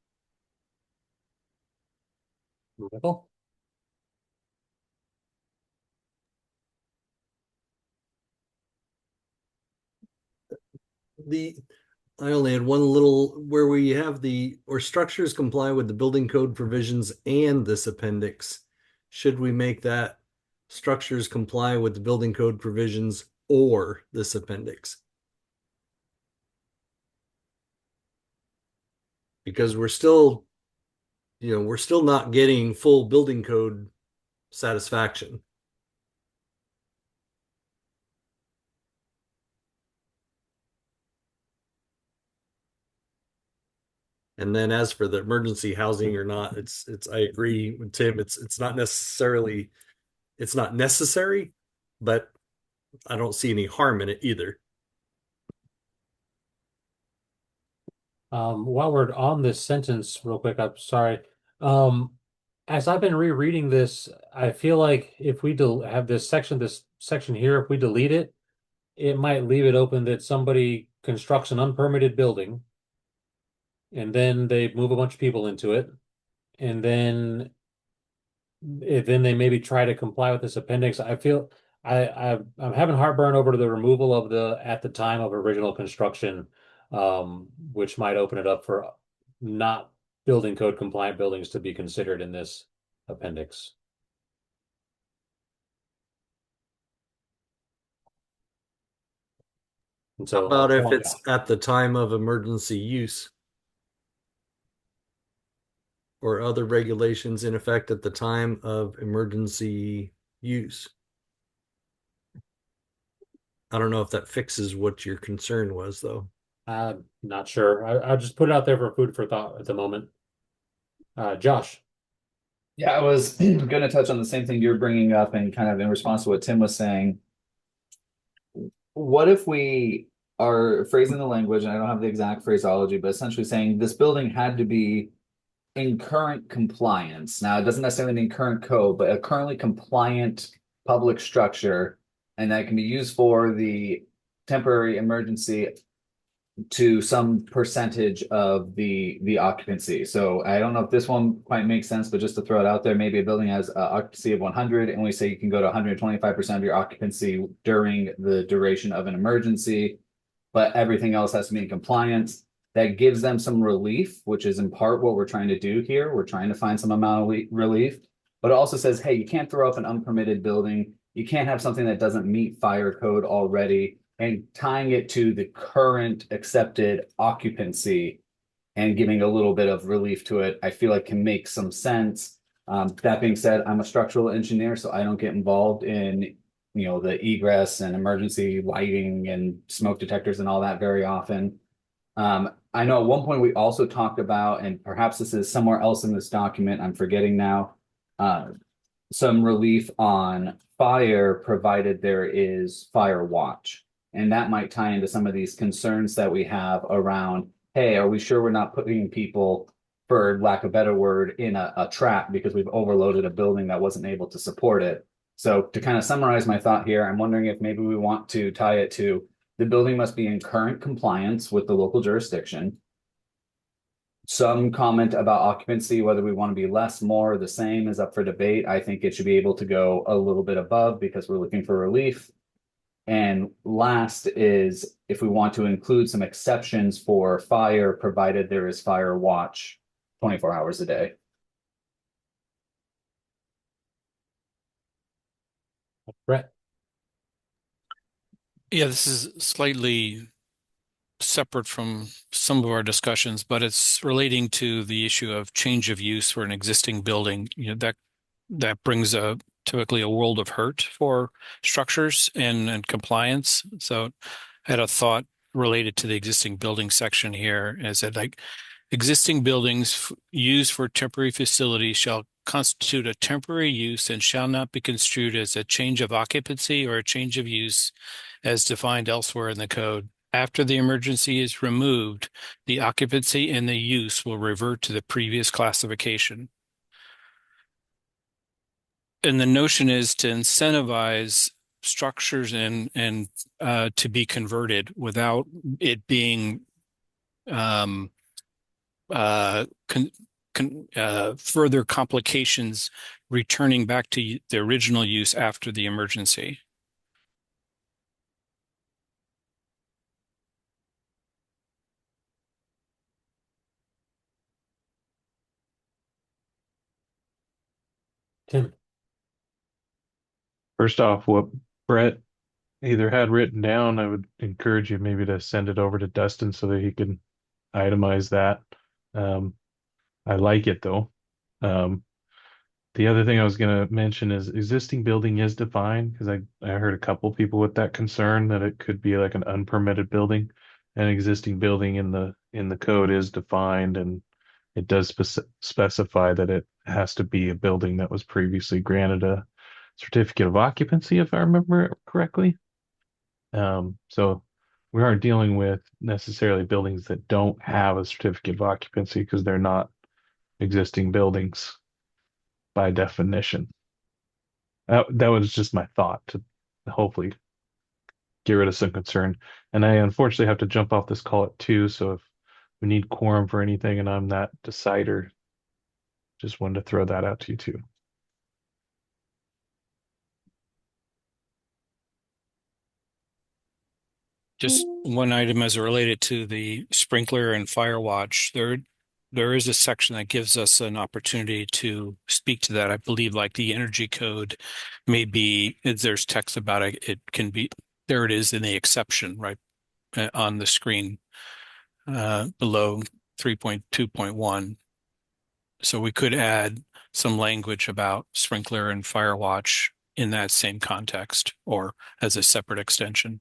Michael? I only had one little where we have or structures comply with the building code provisions and this appendix. Should we make that structures comply with the building code provisions or this appendix? Because we're still not getting full building code satisfaction. And then as for the emergency housing or not, it's I agree with Tim. It's not necessary, but I don't see any harm in it either. While we're on this sentence, real quick, I'm sorry. As I've been rereading this, I feel like if we have this section here, if we delete it, it might leave it open that somebody constructs an unpermitted building, and then they move a bunch of people into it, and then they maybe try to comply with this appendix. I feel I'm having heartburn over to the removal of the at the time of original construction, which might open it up for not building code compliant buildings to be considered in this appendix. And so, How about if it's at the time of emergency use or other regulations in effect at the time of emergency use? I don't know if that fixes what your concern was, though. I'm not sure. I'll just put it out there for food for thought at the moment. Josh. Yeah, I was going to touch on the same thing you're bringing up and kind of in response to what Tim was saying. What if we are phrasing the language, and I don't have the exact phraseology, but essentially saying this building had to be in current compliance. Now, it doesn't necessarily mean current code, but a currently compliant public structure, and that can be used for the temporary emergency to some percentage of the occupancy. So I don't know if this one quite makes sense, but just to throw it out there, maybe a building has occupancy of 100 and we say you can go to 125% of your occupancy during the duration of an emergency, but everything else has to be in compliance. That gives them some relief, which is in part what we're trying to do here. We're trying to find some amount of relief, but it also says, hey, you can't throw up an unpermitted building. You can't have something that doesn't meet fire code already, and tying it to the current accepted occupancy and giving a little bit of relief to it, I feel like can make some sense. That being said, I'm a structural engineer, so I don't get involved in, the egress and emergency lighting and smoke detectors and all that very often. I know at one point we also talked about, and perhaps this is somewhere else in this document, I'm forgetting now, some relief on fire provided there is fire watch. And that might tie into some of these concerns that we have around, hey, are we sure we're not putting people, for lack of a better word, in a trap because we've overloaded a building that wasn't able to support it? So to kind of summarize my thought here, I'm wondering if maybe we want to tie it to the building must be in current compliance with the local jurisdiction. Some comment about occupancy, whether we want to be less, more, the same, is up for debate. I think it should be able to go a little bit above because we're looking for relief. And last is if we want to include some exceptions for fire, provided there is fire watch 24 hours a day. Brett. Yeah, this is slightly separate from some of our discussions, but it's relating to the issue of change of use for an existing building. That brings typically a world of hurt for structures and compliance. So I had a thought related to the existing building section here, and it said like existing buildings used for temporary facilities shall constitute a temporary use and shall not be construed as a change of occupancy or a change of use as defined elsewhere in the code. After the emergency is removed, the occupancy and the use will revert to the previous classification. And the notion is to incentivize structures and to be converted without it being further complications returning back to the original use after the emergency. Tim. First off, what Brett either had written down, I would encourage you maybe to send it over to Dustin so that he can itemize that. I like it though. The other thing I was going to mention is existing building is defined because I heard a couple people with that concern that it could be like an unpermitted building. An existing building in the code is defined, and it does specify that it has to be a building that was previously granted a certificate of occupancy, if I remember correctly. So we aren't dealing with necessarily buildings that don't have a certificate of occupancy because they're not existing buildings by definition. That was just my thought to hopefully get rid of some concern. And I unfortunately have to jump off this call at 2, so if we need quorum for anything and I'm that decider, just wanted to throw that out to you too. Just one item as it related to the sprinkler and fire watch. There is a section that gives us an opportunity to speak to that. I believe like the energy code may be, there's text about it. It can be, there it is in the exception, right, on the screen below 3.2.1. So we could add some language about sprinkler and fire watch in that same context or as a separate extension.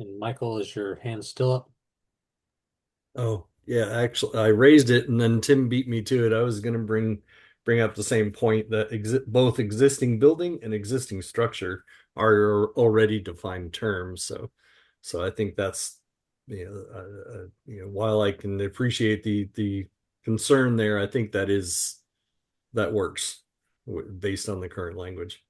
And Michael, is your hand still up? Oh, yeah, actually I raised it and then Tim beat me to it. I was going to bring up the same point that both existing building and existing structure are already defined terms. So I think that's while I can appreciate the concern there, I think that works based on the current language.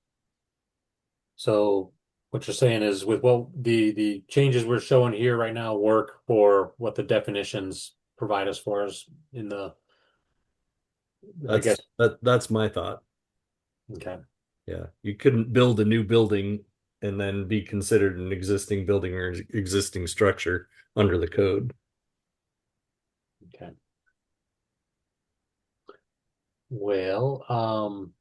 So what you're saying is with what the changes we're showing here right now work for what the definitions provide us for us in the, I guess. That's my thought. Okay. Yeah, you couldn't build a new building and then be considered an existing building or existing structure under the code. Okay. Well,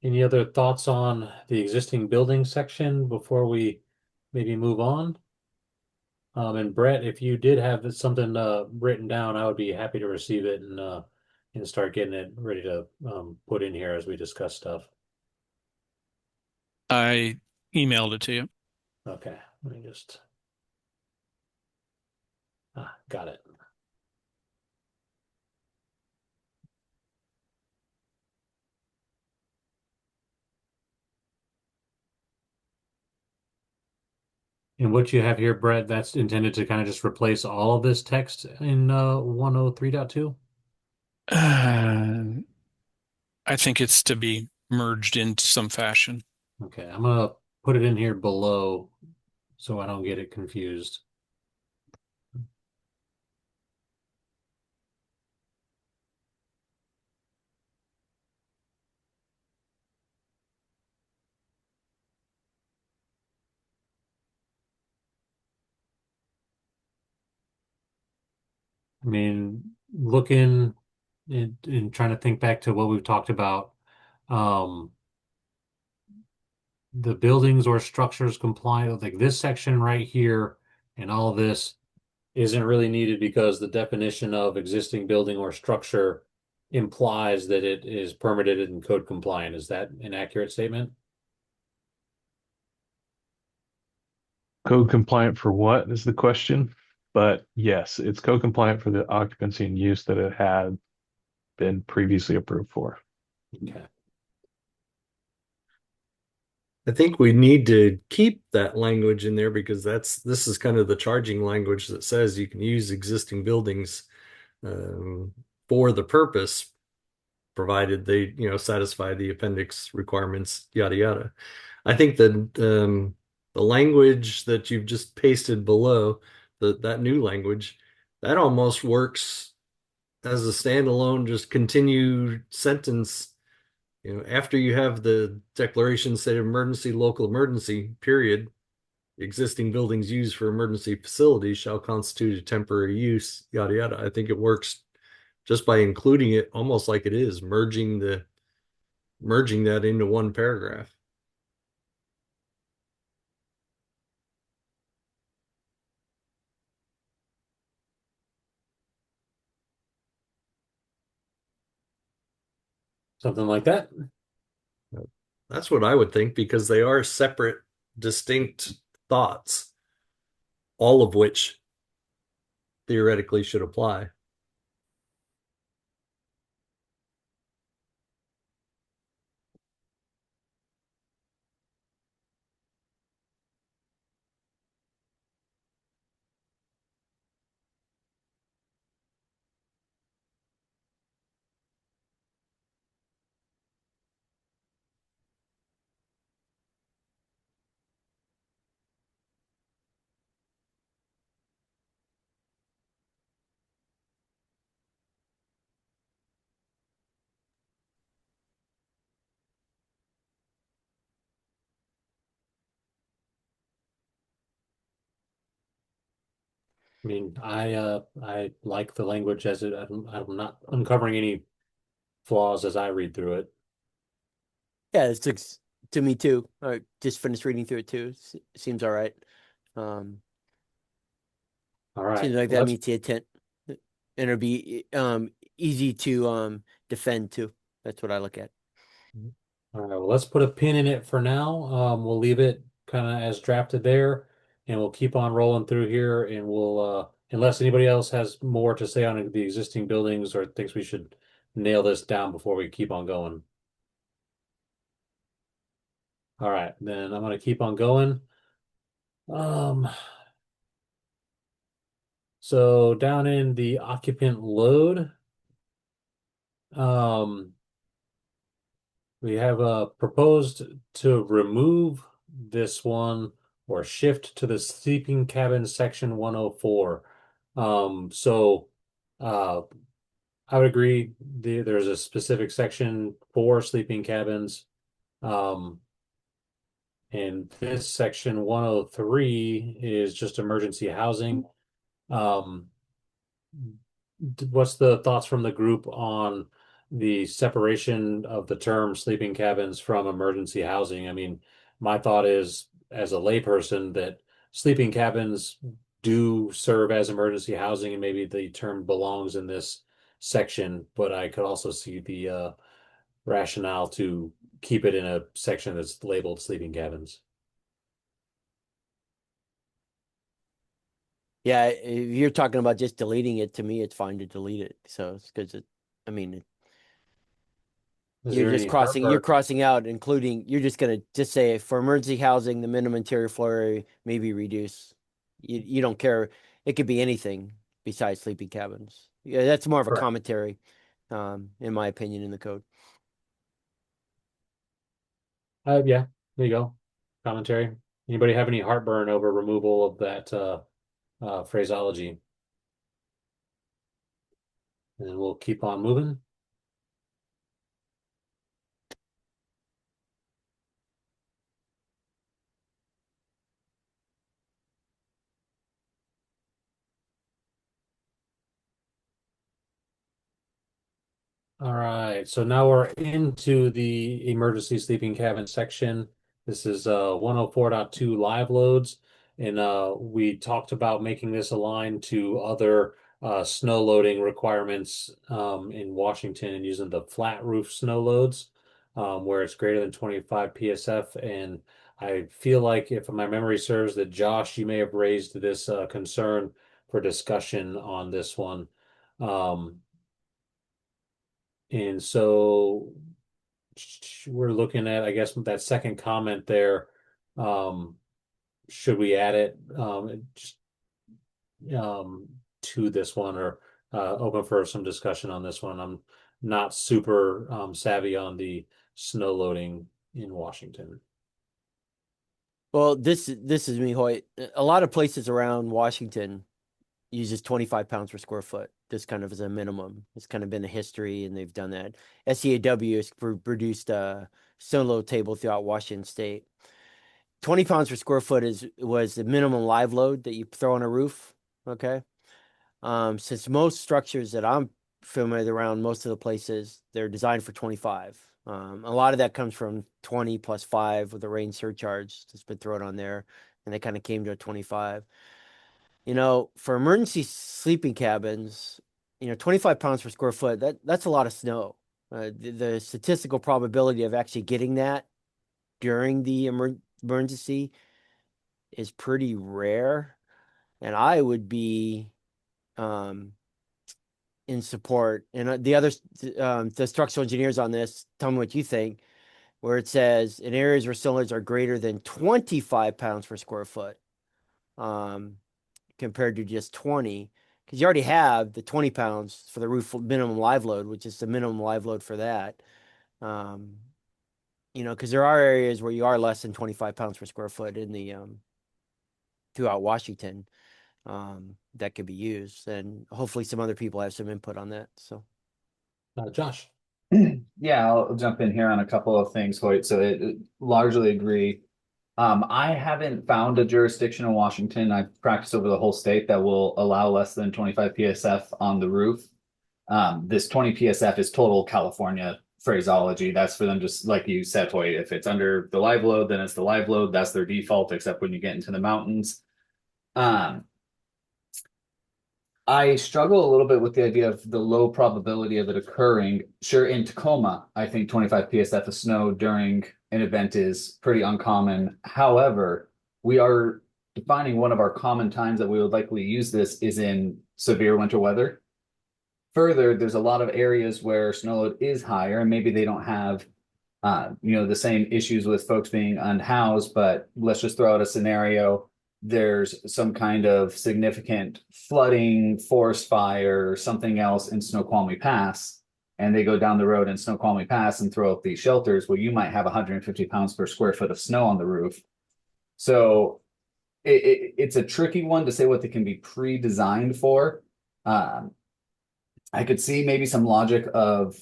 any other thoughts on the existing building section before we maybe move on? And Brett, if you did have something written down, I would be happy to receive it and start getting it ready to put in here as we discuss stuff. I emailed it to you. Okay, let me just got it. And what you have here, Brett, that's intended to kind of just replace all of this text in 103.2? I think it's to be merged into some fashion. Okay, I'm gonna put it in here below so I don't get it confused. I mean, looking and trying to think back to what we've talked about, um, the buildings or structures compliant, like this section right here and all of this isn't really needed because the definition of existing building or structure implies that it is permitted and code compliant. Is that an accurate statement? Code compliant for what is the question? But yes, it's code compliant for the occupancy and use that it had been previously approved for. Okay. I think we need to keep that language in there because this is kind of the charging language that says you can use existing buildings for the purpose, provided they, satisfy the appendix requirements, yada yada. I think that the language that you've just pasted below, that new language, that almost works as a standalone, just continued sentence. After you have the declaration state of emergency, local emergency, period, existing buildings used for emergency facilities shall constitute a temporary use, yada yada. I think it works just by including it almost like it is, merging that into one paragraph. Something like that. That's what I would think because they are separate, distinct thoughts, all of which theoretically should apply. I mean, I like the language as it. I'm not uncovering any flaws as I read through it. Yeah, it looks to me too. I just finished reading through it too. Seems all right. All right. Seems like Well, that meets the intent, and it'll be easy to defend too. That's what I look at. all right. Well, let's put a pin in it for now. We'll leave it kind of as drafted there, and we'll keep on rolling through here. And we'll, unless anybody else has more to say on the existing buildings or thinks we should nail this down before we keep on going. All right, then I'm gonna keep on going. So down in the occupant load, We have proposed to remove this one or shift to the sleeping cabin section 104. So I would agree there's a specific section for sleeping cabins. And this section 103 is just emergency housing. What's the thoughts from the group on the separation of the term sleeping cabins from emergency housing? I mean, my thought is, as a layperson, that sleeping cabins do serve as emergency housing, and maybe the term belongs in this section, but I could also see the rationale to keep it in a section that's labeled sleeping cabins. Yeah, if you're talking about just deleting it, to me, it's fine to delete it. So it's because I mean, Is you're there just any you're heartburn? crossing out, including, you're just gonna just say for emergency housing, the minimum interior floor area may be reduced. You don't care. It could be anything besides sleeping cabins. Yeah, that's more of a Correct. commentary, in my opinion, in the code. Yeah, there you go. Commentary. Anybody have any heartburn over removal of that phraseology? And we'll keep on moving. All right, so now we're into the emergency sleeping cabin section. This is 104.2 live loads, and we talked about making this align to other snow loading requirements in Washington and using the flat roof snow loads where it's greater than 25 PSF. And I feel like, if my memory serves, that Josh, you may have raised this concern for discussion on this one. And so we're looking at, I guess, that second comment there. Should we add it just to this one, or open for some discussion on this one? I'm not super savvy on the snow loading in Washington. Well, this is me, Hoyt. A lot of places around Washington uses 25 pounds per square foot. This kind of is a minimum. It's kind of been a history, and they've done that. SEAW has produced a snow load table throughout Washington State. 20 pounds per square foot was the minimum live load that you throw on a roof. Okay. Since most structures that I'm familiar around, most of the places, they're designed for 25. A lot of that comes from 20 plus 5 with the rain surcharge that's been thrown on there, and they kind of came to a 25. For emergency sleeping cabins, 25 pounds per square foot, that's a lot of snow. The statistical probability of actually getting that during the emergency is pretty rare. And I would be in support. And the structural engineers on this, tell me what you think, where it says in areas where cylinders are greater than 25 pounds per square foot, compared to just 20, because you already have the 20 pounds for the roof minimum live load, which is the minimum live load for that. Because there are areas where you are less than 25 pounds per square foot in the throughout Washington, that could be used, and hopefully some other people have some input on that. So, Josh. Yeah, I'll jump in here on a couple of things, Hoyt. So it largely agree. I haven't found a jurisdiction in Washington. I've practiced over the whole state that will allow less than 25 PSF on the roof. This 20 PSF is total California phraseology. That's for them, just like you said, Hoyt. If it's under the live load, then it's the live load. That's their default, except when you get into the mountains. I struggle a little bit with the idea of the low probability of it occurring. Sure, in Tacoma, I think 25 PSF of snow during an event is pretty uncommon. However, we are defining one of our common times that we would likely use this is in severe winter weather. Further, there's a lot of areas where snow load is higher, and maybe they don't have the same issues with folks being unhoused, but let's just throw out a scenario. There's some kind of significant flooding, forest fire, something else in Snoqualmie Pass. and they go down the road in Snoqualmie Pass and throw up these shelters, well, you might have 150 pounds per square foot of snow on the roof. So it's a tricky one to say what they can be pre-designed for. I could see maybe some logic of,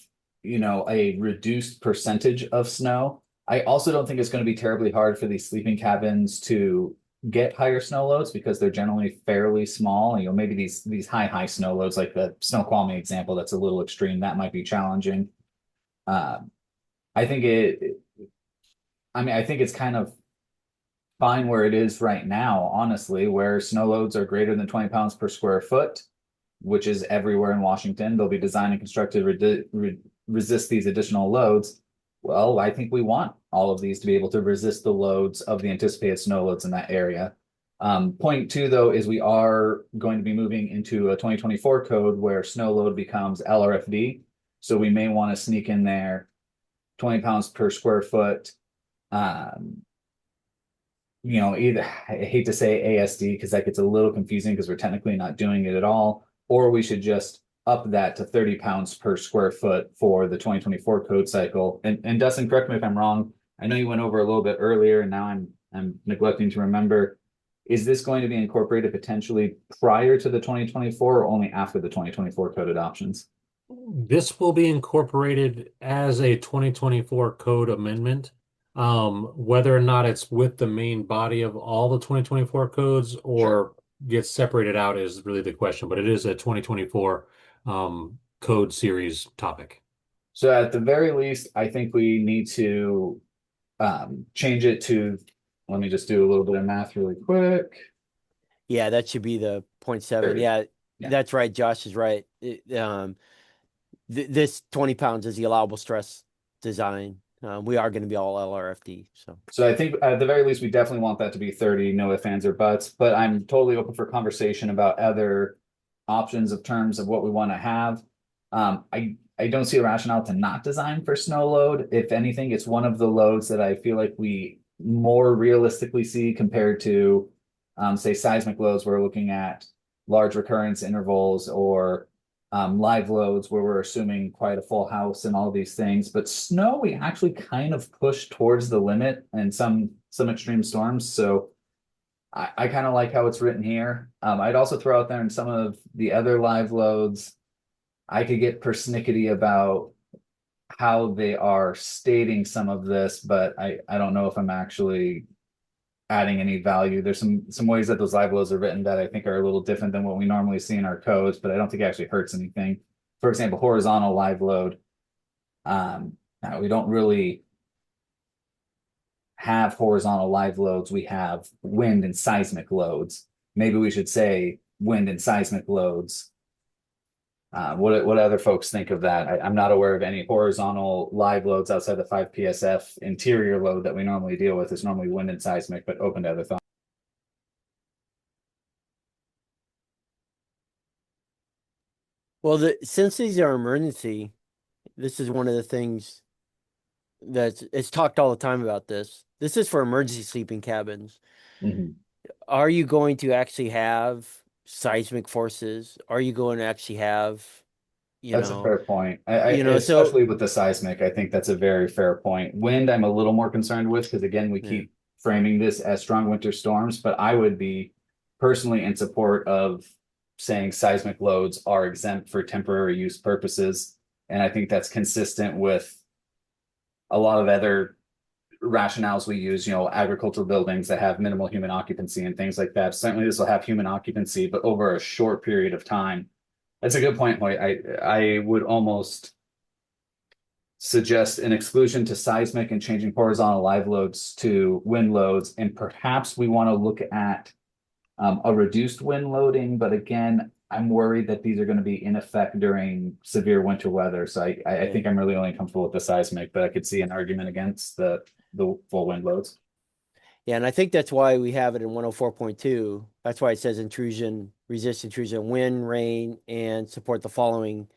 a reduced percentage of snow. I also don't think it's going to be terribly hard for these sleeping cabins to get higher snow loads because they're generally fairly small. Maybe these high snow loads, like the Snoqualmie example, that's a little extreme. That might be challenging. I think I think it's kind of fine where it is right now, honestly, where snow loads are greater than 20 pounds per square foot, which is everywhere in Washington. They'll be designed and constructed to resist these additional loads. Well, I think we want all of these to be able to resist the loads of the anticipated snow loads in that area. Point two, though, is we are going to be moving into a 2024 code where snow load becomes LRFD. So we may want to sneak in there 20 pounds per square foot. Either, I hate to say ASD because that gets a little confusing because we're technically not doing it at all, or we should just up that to 30 pounds per square foot for the 2024 code cycle. And Dustin, correct me if I'm wrong. I know you went over a little bit earlier, and now I'm neglecting to remember. Is this going to be incorporated potentially prior to the 2024 or only after the 2024 code adoptions? This will be incorporated as a 2024 code amendment. Whether or not it's with the main body of all the 2024 codes or gets separated out is really the question, but it is a 2024 code series topic. So at the very least, I think we need to change it to, let me just do a little bit of math really quick. Yeah, that should be the 0.7. Yeah, that's right. Josh is right. This 20 pounds is the allowable stress design. We are going to be all LRFD. So I think at the very least, we definitely want that to be 30, no ifs, ands, or buts. But I'm totally open for conversation about other options of terms of what we want to have. I don't see a rationale to not design for snow load. If anything, it's one of the loads that I feel like we more realistically see compared to, say, seismic loads, where we're looking at large recurrence intervals, or live loads where we're assuming quite a full house and all these things. But snow, we actually kind of push towards the limit and some extreme storms. So I kind of like how it's written here. I'd also throw out there in some of the other live loads, I could get persnickety about how they are stating some of this, but I don't know if I'm actually adding any value. There's some ways that those live loads are written that I think are a little different than what we normally see in our codes, but I don't think it actually hurts anything. For example, horizontal live load. We don't really have horizontal live loads. We have wind and seismic loads. Maybe we should say wind and seismic loads. What other folks think of that? I'm not aware of any horizontal live loads outside the 5 PSF interior load that we normally deal with. Is normally wind and seismic, but open to other thoughts. Well, since these are emergency, this is one of the things it's talked all the time about this. This is for emergency sleeping cabins. Mm-hmm. Are you going to actually have seismic forces? Are you going to actually have, That's a fair point. Especially with the seismic, I think that's a very fair point. Wind, I'm a little more concerned with because, again, we keep framing this as strong winter storms, but I would be personally in support of saying seismic loads are exempt for temporary use purposes. And I think that's consistent with a lot of other rationales we use, agricultural buildings that have minimal human occupancy and things like that. Certainly this will have human occupancy, but over a short period of time. That's a good point, Hoyt. I would almost suggest an exclusion to seismic and changing horizontal live loads to wind loads. And perhaps we want to look at a reduced wind loading. But again, I'm worried that these are going to be in effect during severe winter weather. So I think I'm really only comfortable with the seismic, but I could see an argument against the full wind loads. Yeah, and I think that's why we have it in 104.2. That's why it says intrusion, resist intrusion, wind, rain, and support the following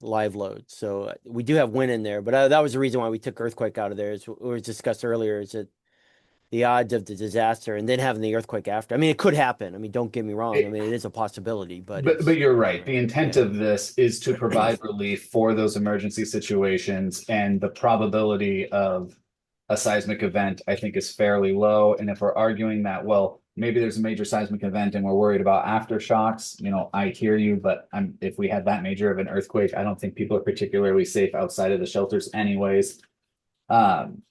live loads. So we do have wind in there, but that was the reason why we took earthquake out of there. As it was discussed earlier, is that the odds of the disaster and then having the earthquake after. I mean, it could happen. I mean, don't get me wrong. I mean, it is a possibility, but But you're right. The intent yeah. of this is to provide relief for those emergency situations, and the probability of a seismic event, I think, is fairly low. And if we're arguing that, well, maybe there's a major seismic event and we're worried about aftershocks, I hear you, but if we had that major of an earthquake, I don't think people are particularly safe outside of the shelters anyways. I'm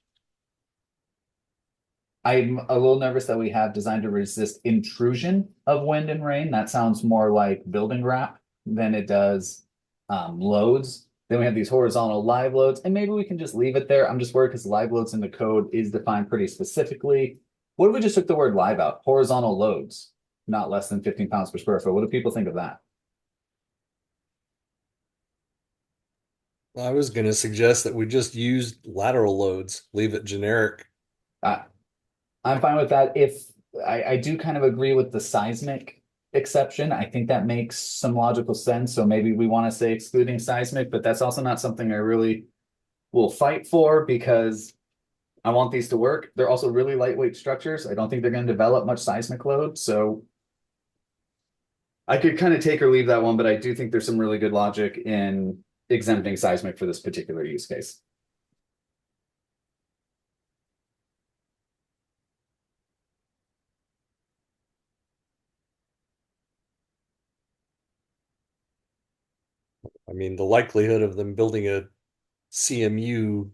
a little nervous that we have designed to resist intrusion of wind and rain. That sounds more like building wrap than it does loads. Then we have these horizontal live loads, and maybe we can just leave it there. I'm just worried because live loads in the code is defined pretty specifically. What if we just took the word live out? Horizontal loads, not less than 15 pounds per square foot. What do people think of that? I was going to suggest that we just use lateral loads, leave it generic. I'm fine with that. If I do kind of agree with the seismic exception. I think that makes some logical sense. So maybe we want to say excluding seismic, but that's also not something I really will fight for because I want these to work. They're also really lightweight structures. I don't think they're going to develop much seismic load. So I could kind of take or leave that one, but I do think there's some really good logic in exempting seismic for this particular use case. I mean, the likelihood of them building a CMU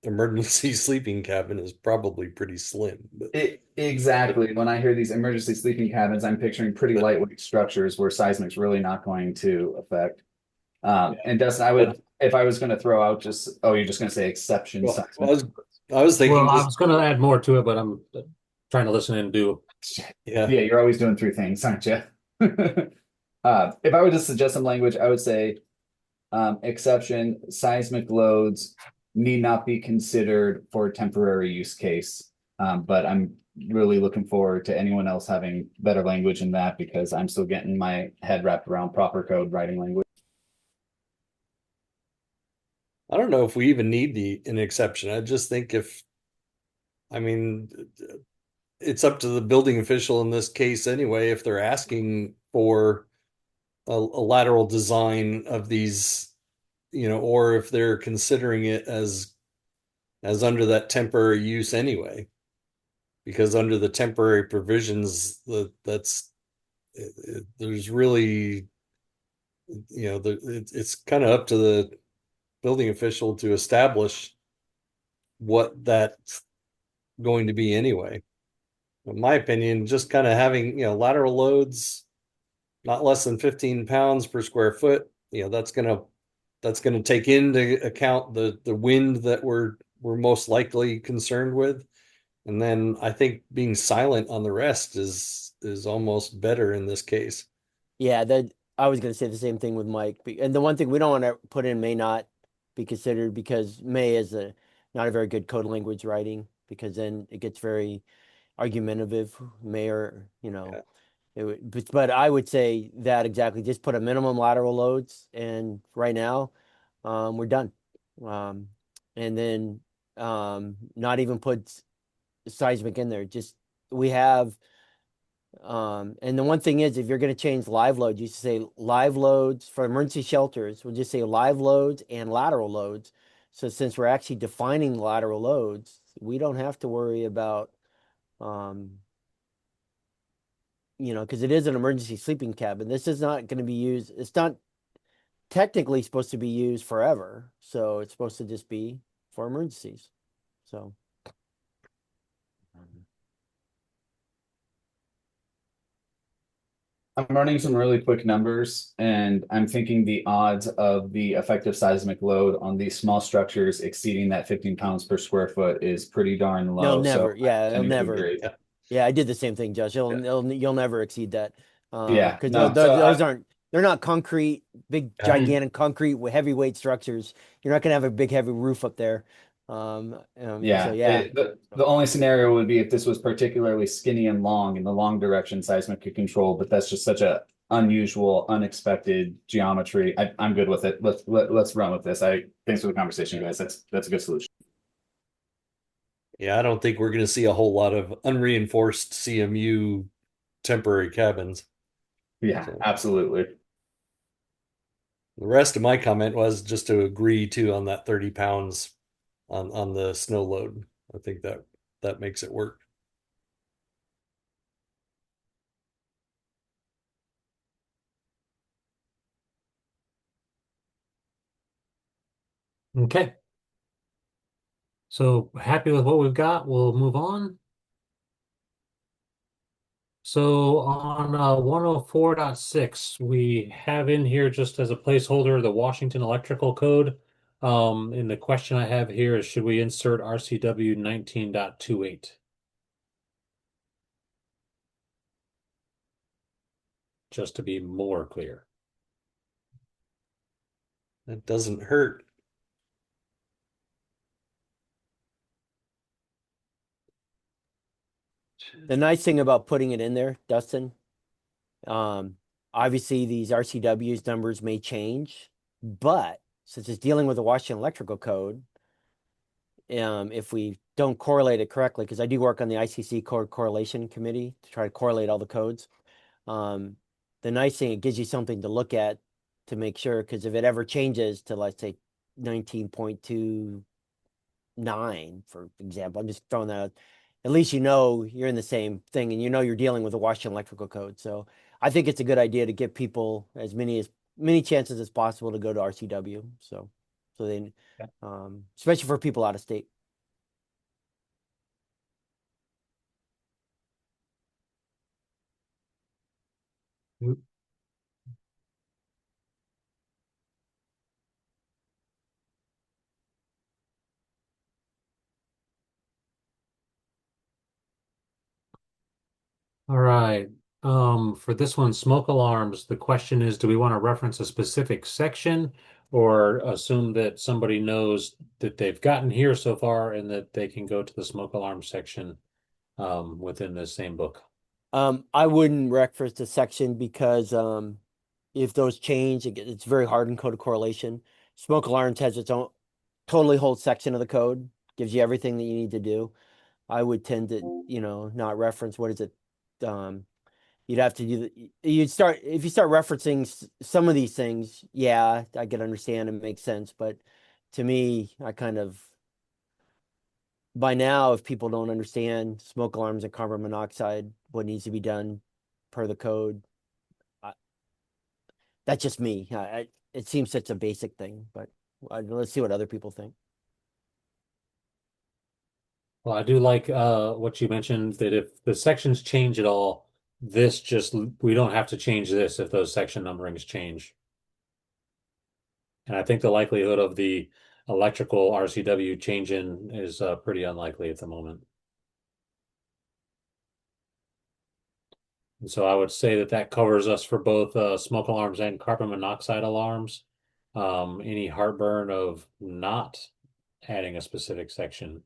emergency sleeping cabin is probably pretty slim. But Exactly. When I hear these emergency sleeping cabins, I'm picturing pretty lightweight structures where seismic's really not going to affect. And Dustin, if I was going to throw out you're just going to say exception Well, seismic. I was thinking. Well, I was going to add more to it, but I'm trying to listen and do. Yeah, you're always doing three things, aren't you? If I were to suggest some language, I would say exception seismic loads need not be considered for temporary use case. But I'm really looking forward to anyone else having better language in that because I'm still getting my head wrapped around proper code writing language. I don't know if we even need an exception. I just think I mean, it's up to the building official in this case anyway, if they're asking for a lateral design of these, or if they're considering it as under that temporary use anyway. Because under the temporary provisions, there's really, it's kind of up to the building official to establish what that's going to be anyway. In my opinion, just kind of having, lateral loads not less than 15 pounds per square foot, that's gonna take into account the wind that we're most likely concerned with. And then I think being silent on the rest is almost better in this case. Yeah, I was going to say the same thing with Mike. And the one thing we don't want to put in may not be considered because may is not a very good code language writing because then it gets very argumentative. May or Yeah. but I would say that exactly. Just put a minimum lateral loads, and right now, we're done. And then not even put seismic in there. Just we have. And the one thing is, if you're going to change live load, you say live loads for emergency shelters. We'll just say live loads and lateral loads. So since we're actually defining lateral loads, we don't have to worry about, because it is an emergency sleeping cabin. This is not going to be used. It's not technically supposed to be used forever. So it's supposed to just be for emergencies. So. I'm running some really quick numbers and I'm thinking the odds of the effective seismic load on these small structures exceeding that 15 pounds per square foot is pretty darn low. They'll never, they'll never. Agree. Yeah, I did the same thing, Josh. You'll never exceed that. Yeah, because no, those aren't, they're not concrete, big, gigantic concrete with heavyweight structures. You're not gonna have a big, heavy roof up there. The So, only scenario would be if this was particularly skinny and long in the long direction seismic could control, but that's just such a unusual, unexpected geometry. I'm good with it. Let's run with this. Thanks for the conversation, guys. That's a good solution. Yeah, I don't think we're going to see a whole lot of unreinforced CMU temporary cabins. Yeah, So absolutely. the rest of my comment was just to agree too on that 30 pounds on the snow load. I think that makes it work. Okay. So happy with what we've got. We'll move on. So on 104.6, we have in here just as a placeholder the Washington Electrical Code. And the question I have here is, should we insert RCW 19.28? Just to be more clear. That doesn't hurt. The nice thing about putting it in there, Dustin, obviously these RCW's numbers may change, but since it's dealing with the Washington Electrical Code, if we don't correlate it correctly, because I do work on the ICC code correlation committee to try to correlate all the codes. The nice thing, it gives you something to look at to make sure, because if it ever changes to, let's say, 19.29, for example, I'm just throwing that out, at least you know you're in the same thing and you know you're dealing with the Washington Electrical Code. So I think it's a good idea to give people as many chances as possible to go to RCW. So they, especially for people out of state. All right. For this one, smoke alarms, the question is, do we want to reference a specific section or assume that somebody knows that they've gotten here so far and that they can go to the smoke alarm section within the same book? I wouldn't reference the section because if those change, it's very hard in code of correlation. Smoke alarms has its own totally whole section of the code, gives you everything that you need to do. I would tend to, not reference, what is it? You'd have to do if you start referencing some of these things, yeah, I can understand and make sense. But to me, by now, if people don't understand smoke alarms and carbon monoxide, what needs to be done per the code, that's just me. It seems such a basic thing, but let's see what other people think. Well, I do like what you mentioned that if the sections change at all, we don't have to change this if those section numberings change. And I think the likelihood of the electrical RCW changing is pretty unlikely at the moment. And so I would say that that covers us for both smoke alarms and carbon monoxide alarms. Any heartburn of not adding a specific section?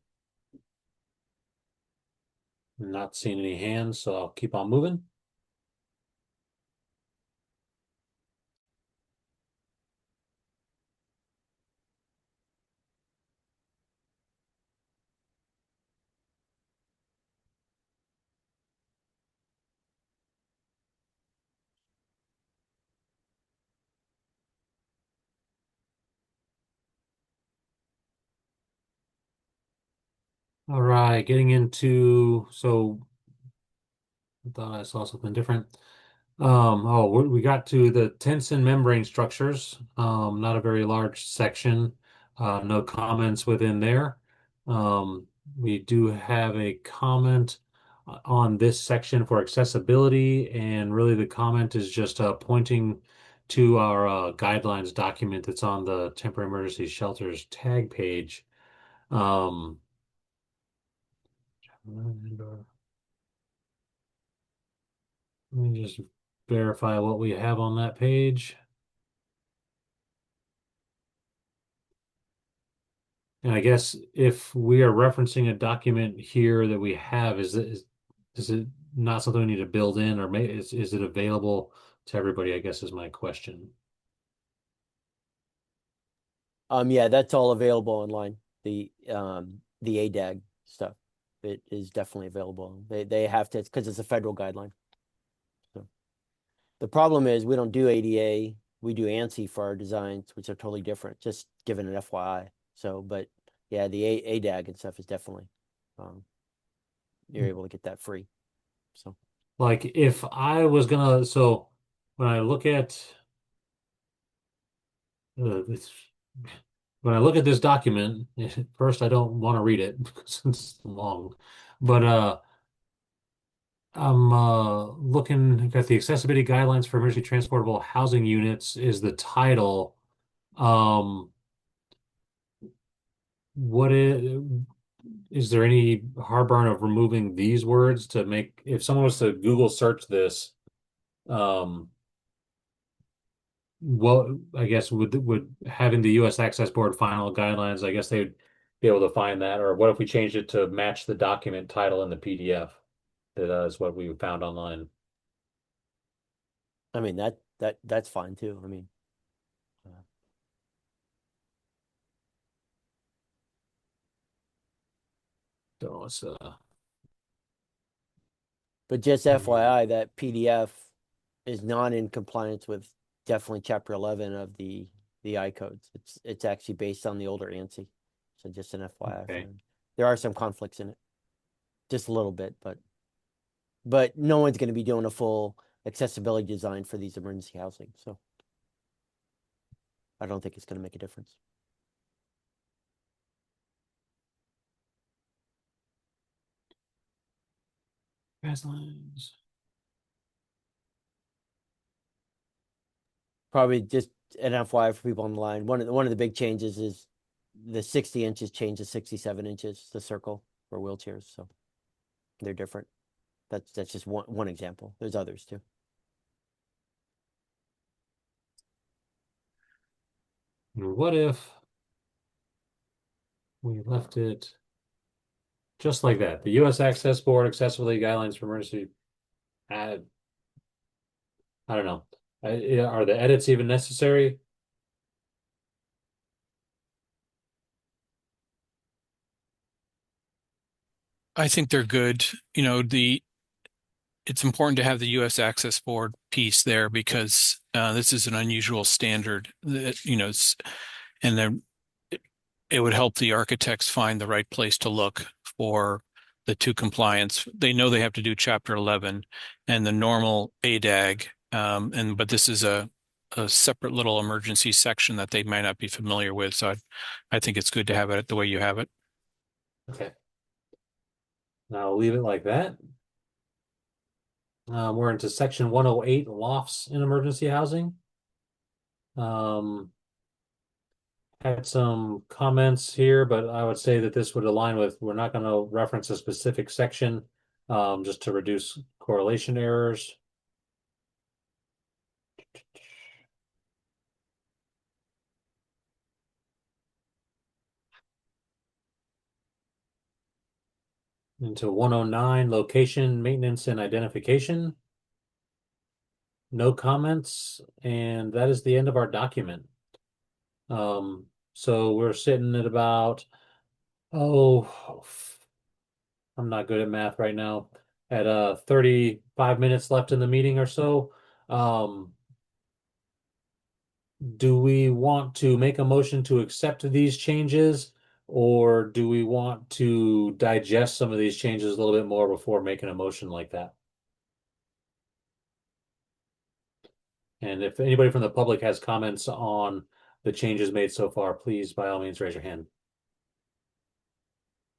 Not seeing any hands, so I'll keep on moving. All right, getting into, so I thought I saw something different. We got to the tension membrane structures. Not a very large section. No comments within there. We do have a comment on this section for accessibility, and really the comment is just pointing to our guidelines document that's on the temporary emergency shelters tag page. Let me just verify what we have on that page. And I guess if we are referencing a document here that we have, is it not something we need to build in, or is it available to everybody? I guess is my question. Yeah, that's all available online. The ADAG stuff. it is definitely available. They have to, because it's a federal guideline. So the problem is we don't do ADA, we do ANSI for our designs, which are totally different, just given an FYI. So, but yeah, the ADAG and stuff is definitely, you're able to get that free. So Like if I was gonna, so when I look at this, when I look at this document, first I don't want to read it because it's long, but I'm looking at the accessibility guidelines for emergency transportable housing units is the title. Um, what is there any heartburn of removing these words to make if someone was to Google search this, um, well, I guess would having the U.S. Access Board final guidelines, I guess they'd be able to find that. Or what if we changed it to match the document title in the PDF? That is what we found online. I mean that's fine too. I mean, So it's but just FYI, that PDF is not in compliance with definitely Chapter 11 of the I codes. It's actually based on the older ANSI. So just an FYI. Okay. There are some conflicts in it, just a little bit, but no one's going to be doing a full accessibility design for these emergency housing. So I don't think it's going to make a difference. guidelines. Probably just an FYI for people online. One of the big changes is the 60 inches change to 67 inches, the circle for wheelchairs. So they're different. That's just one example. There's others too. What if we left it just like that? The U.S. Access Board accessibility guidelines for emergency. I don't know. Are the edits even necessary? I think they're good. It's important to have the U.S. Access Board piece there because this is an unusual standard that, and then it would help the architects find the right place to look for the two compliance. They know they have to do Chapter 11 and the normal ADAG, but this is a separate little emergency section that they might not be familiar with. So I think it's good to have it the way you have it. Okay. Now I'll leave it like that. We're into section 108, lofts in emergency housing. Had some comments here, but I would say that this would align with, we're not going to reference a specific section, just to reduce correlation errors. Into 109, location, maintenance, and identification. No comments, and that is the end of our document. So we're sitting at about, I'm not good at math right now, at 35 minutes left in the meeting or so. Do we want to make a motion to accept these changes, or do we want to digest some of these changes a little bit more before making a motion like that? And if anybody from the public has comments on the changes made so far, please, by all means, raise your hand.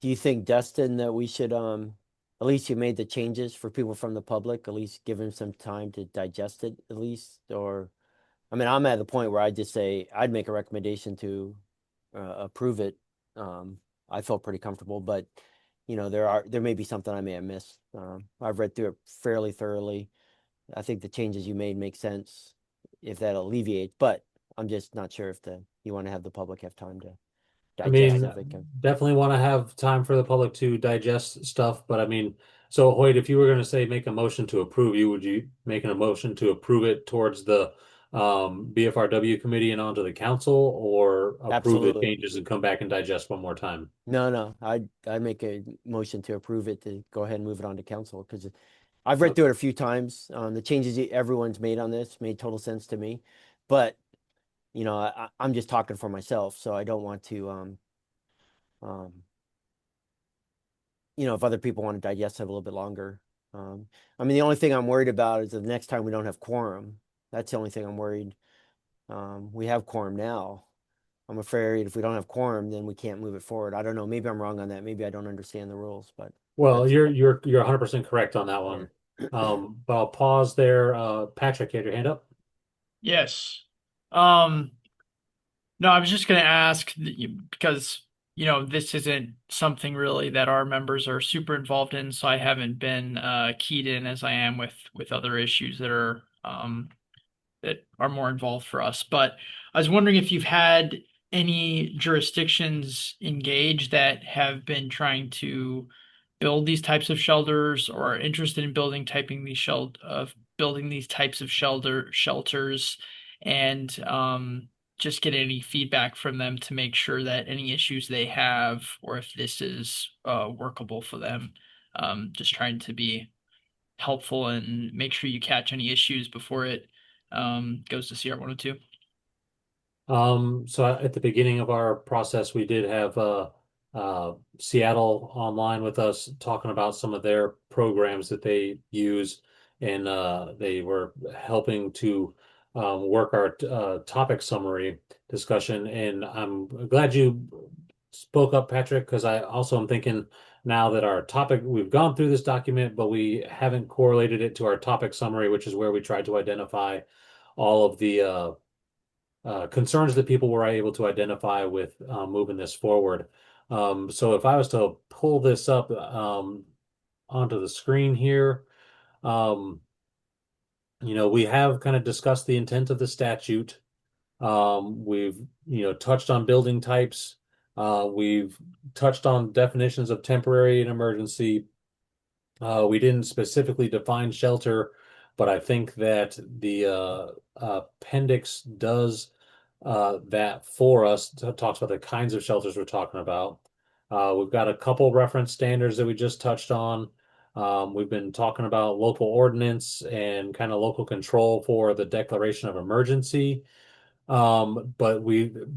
Do you think, Dustin, that we should at least you made the changes for people from the public, at least give them some time to digest it at least? Or I mean, I'm at the point where I just say I'd make a recommendation to approve it. I felt pretty comfortable, but there may be something I may have missed. I've read through it fairly thoroughly. I think the changes you made make sense if that alleviates, but I'm just not sure if you want to have the public have time to I digest mean, it. definitely want to have time for the public to digest stuff, but I mean, so Hoyt, if you were going to say make a motion to approve, would you make a motion to approve it towards the BFRW committee and onto the council, or approve the Absolutely. changes and come back and digest one more time? No, I make a motion to approve it, to go ahead and move it on to council, because I've read through it a few times. The changes everyone's made on this made total sense to me, but I'm just talking for myself, so I don't want to um, if other people want to digest it a little bit longer. I mean, the only thing I'm worried about is the next time we don't have quorum. That's the only thing I'm worried. We have quorum now. I'm afraid if we don't have quorum, then we can't move it forward. I don't know. Maybe I'm wrong on that. Maybe I don't understand the rules, but Well, that's you're 100% correct on that one. But I'll pause there. Patrick, you had your hand up. Yes. No, I was just going to ask because, this isn't something really that our members are super involved in, so I haven't been keyed in as I am with other issues that are more involved for us. But I was wondering if you've had any jurisdictions engaged that have been trying to build these types of shelters, or are interested in building these types of shelters, and just get any feedback from them to make sure that any issues they have, or if this is workable for them. Just trying to be helpful and make sure you catch any issues before it goes to CR 102. So at the beginning of our process, we did have Seattle online with us talking about some of their programs that they use, and they were helping to work our topic summary discussion. And I'm glad you spoke up, Patrick, because I also am thinking now that our topic, we've gone through this document, but we haven't correlated it to our topic summary, which is where we tried to identify all of the concerns that people were able to identify with moving this forward. So if I was to pull this up onto the screen here, we have kind of discussed the intent of the statute. We've, touched on building types. We've touched on definitions of temporary and emergency. We didn't specifically define shelter, but I think that the appendix does that for us. Talks about the kinds of shelters we're talking about. We've got a couple reference standards that we just touched on. We've been talking about local ordinance and kind of local control for the declaration of emergency. But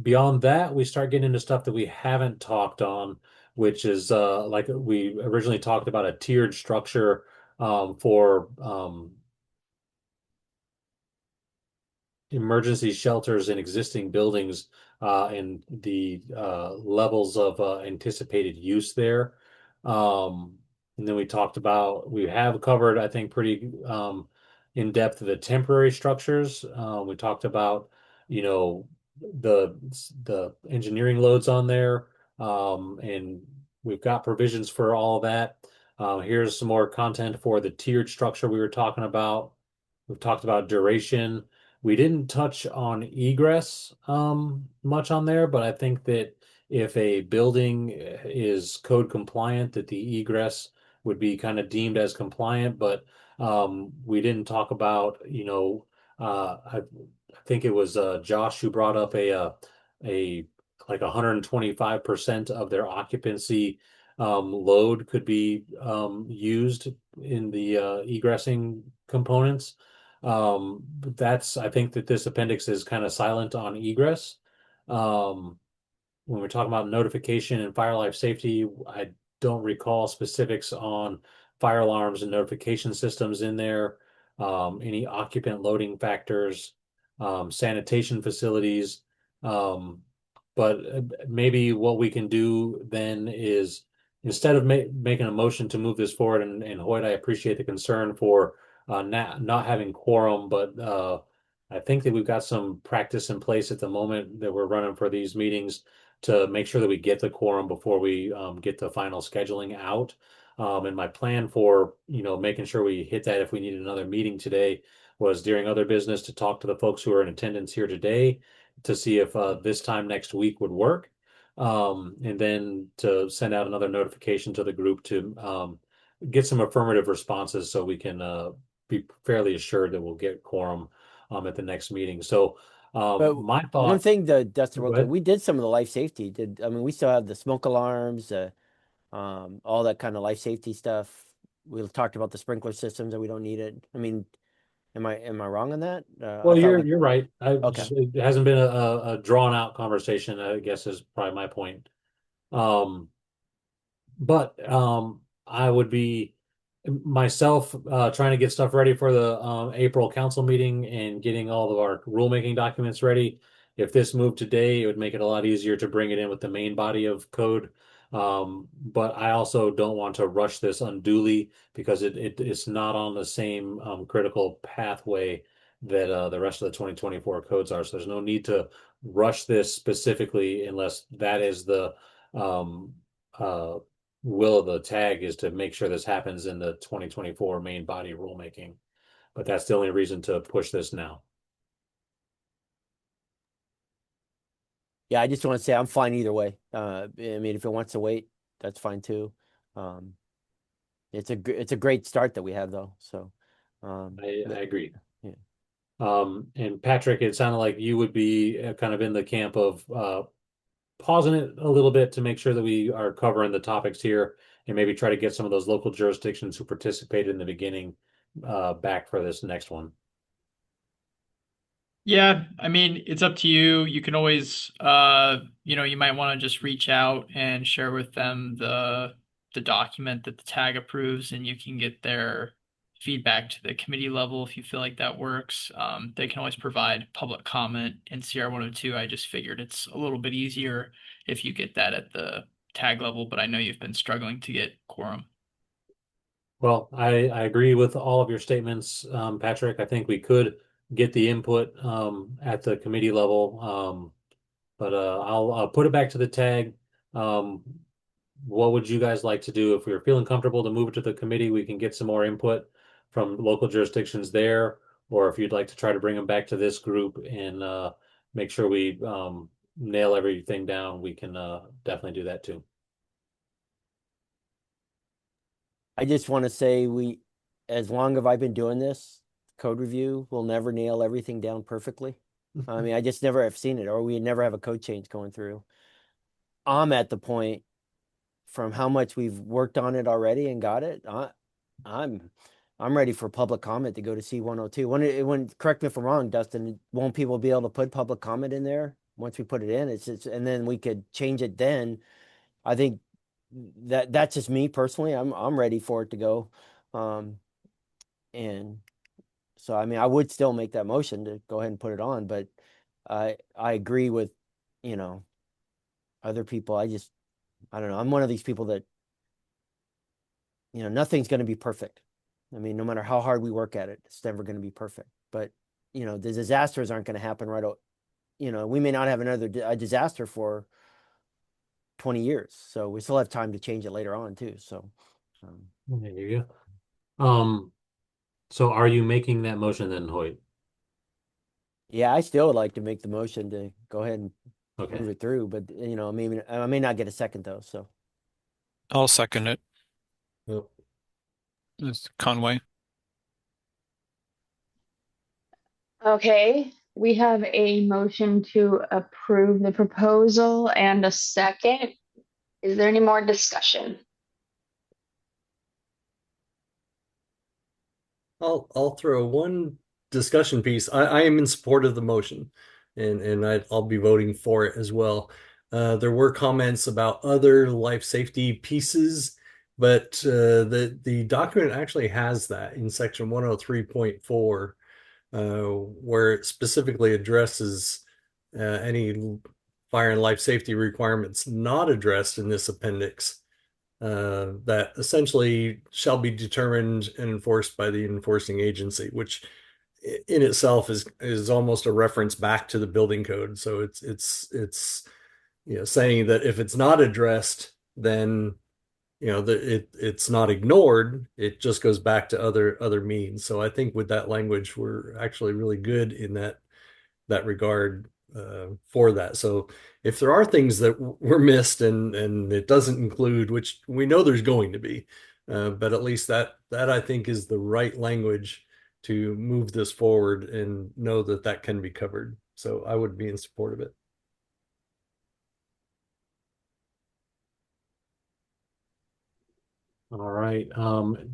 beyond that, we start getting into stuff that we haven't talked on, which is like we originally talked about a tiered structure for emergency shelters in existing buildings and the levels of anticipated use there. And then we have covered, I think, pretty in depth the temporary structures. We talked about, you know, the engineering loads on there, and we've got provisions for all of that. Here's some more content for the tiered structure we were talking about. We've talked about duration. We didn't touch on egress much on there, but I think that if a building is code compliant, that the egress would be kind of deemed as compliant. But we didn't talk about, I think it was Josh who brought up a like 125% of their occupancy load could be used in the egressing components. I think that this appendix is kind of silent on egress. When we're talking about notification and fire life safety, I don't recall specifics on fire alarms and notification systems in there. Any occupant loading factors, sanitation facilities. But maybe what we can do then is, instead of making a motion to move this forward, and Hoyt, I appreciate the concern for not having quorum, but I think that we've got some practice in place at the moment that we're running for these meetings to make sure that we get the quorum before we get the final scheduling out. And my plan for, making sure we hit that if we need another meeting today was, during other business, to talk to the folks who are in attendance here today to see if this time next week would work. And then to send out another notification to the group to get some affirmative responses so we can be fairly assured that we'll get quorum at the next meeting. So But my one thought, thing, Dustin, real go quick, ahead. we did some of the life safety. I mean, we still have the smoke alarms, all that kind of life safety stuff. We talked about the sprinkler systems and we don't need it. I mean, am I wrong on that? I Well, thought we, you're right. okay. It hasn't been a drawn out conversation, I guess is probably my point. Um, but I would be myself trying to get stuff ready for the April council meeting and getting all of our rulemaking documents ready. If this moved today, it would make it a lot easier to bring it in with the main body of code. But I also don't want to rush this unduly because it's not on the same critical pathway that the rest of the 2024 codes are. So there's no need to rush this specifically unless that is the um, uh, will of the tag is to make sure this happens in the 2024 main body rulemaking. But that's the only reason to push this now. Yeah, I just want to say I'm fine either way. I mean, if it wants to wait, that's fine too. Um, it's a great start that we have though. So, I agree. yeah. And Patrick, it sounded like you would be kind of in the camp of pausing it a little bit to make sure that we are covering the topics here and maybe try to get some of those local jurisdictions who participated in the beginning back for this next one. Yeah, I mean, it's up to you. You can always, you might want to just reach out and share with them the document that the tag approves, and you can get their feedback to the committee level if you feel like that works. They can always provide public comment in CR 102. I just figured it's a little bit easier if you get that at the tag level, but I know you've been struggling to get quorum. Well, I agree with all of your statements, Patrick. I think we could get the input at the committee level. But I'll put it back to the tag. Um, what would you guys like to do? If we are feeling comfortable to move it to the committee, we can get some more input from local jurisdictions there. Or if you'd like to try to bring them back to this group and make sure we nail everything down, we can definitely do that too. I just want to say as long as I've been doing this code review, we'll never nail everything down perfectly. I mean, I just never have seen it, or we never have a code change going through. I'm at the point from how much we've worked on it already and got it. I'm ready for public comment to go to C102. When correct me if I'm wrong, Dustin, won't people be able to put public comment in there once we put it in? It's just, and then we could change it then. I think that's just me personally. I'm ready for it to go. And so I mean I would still make that motion to go ahead and put it on, but I agree with, other people. I don't know. I'm one of these people that, nothing's going to be perfect. I mean, no matter how hard we work at it, it's never going to be perfect. But, the disasters aren't going to happen right. We may not have another disaster for 20 years. So we still have time to change it later on too. So There you go. So are you making that motion then, Hoyt? yeah, I still would like to make the motion to go ahead and Okay. move it through, but maybe I may not get a second though. So I'll second it. Yep. It's Conway. Okay, we have a motion to approve the proposal and a second. Is there any more discussion? I'll throw one discussion piece. I am in support of the motion, and I'll be voting for it as well. There were comments about other life safety pieces, but the document actually has that in section 103.4, where it specifically addresses any fire and life safety requirements not addressed in this appendix. That essentially shall be determined and enforced by the enforcing agency, which in itself is almost a reference back to the building code. So it's saying that if it's not addressed, then it's not ignored. It just goes back to other means. So I think with that language, we're actually really good in that regard for that. So if there are things that were missed and it doesn't include, which we know there's going to be, but at least that I think is the right language to move this forward and know that that can be covered. So I would be in support of it. All right.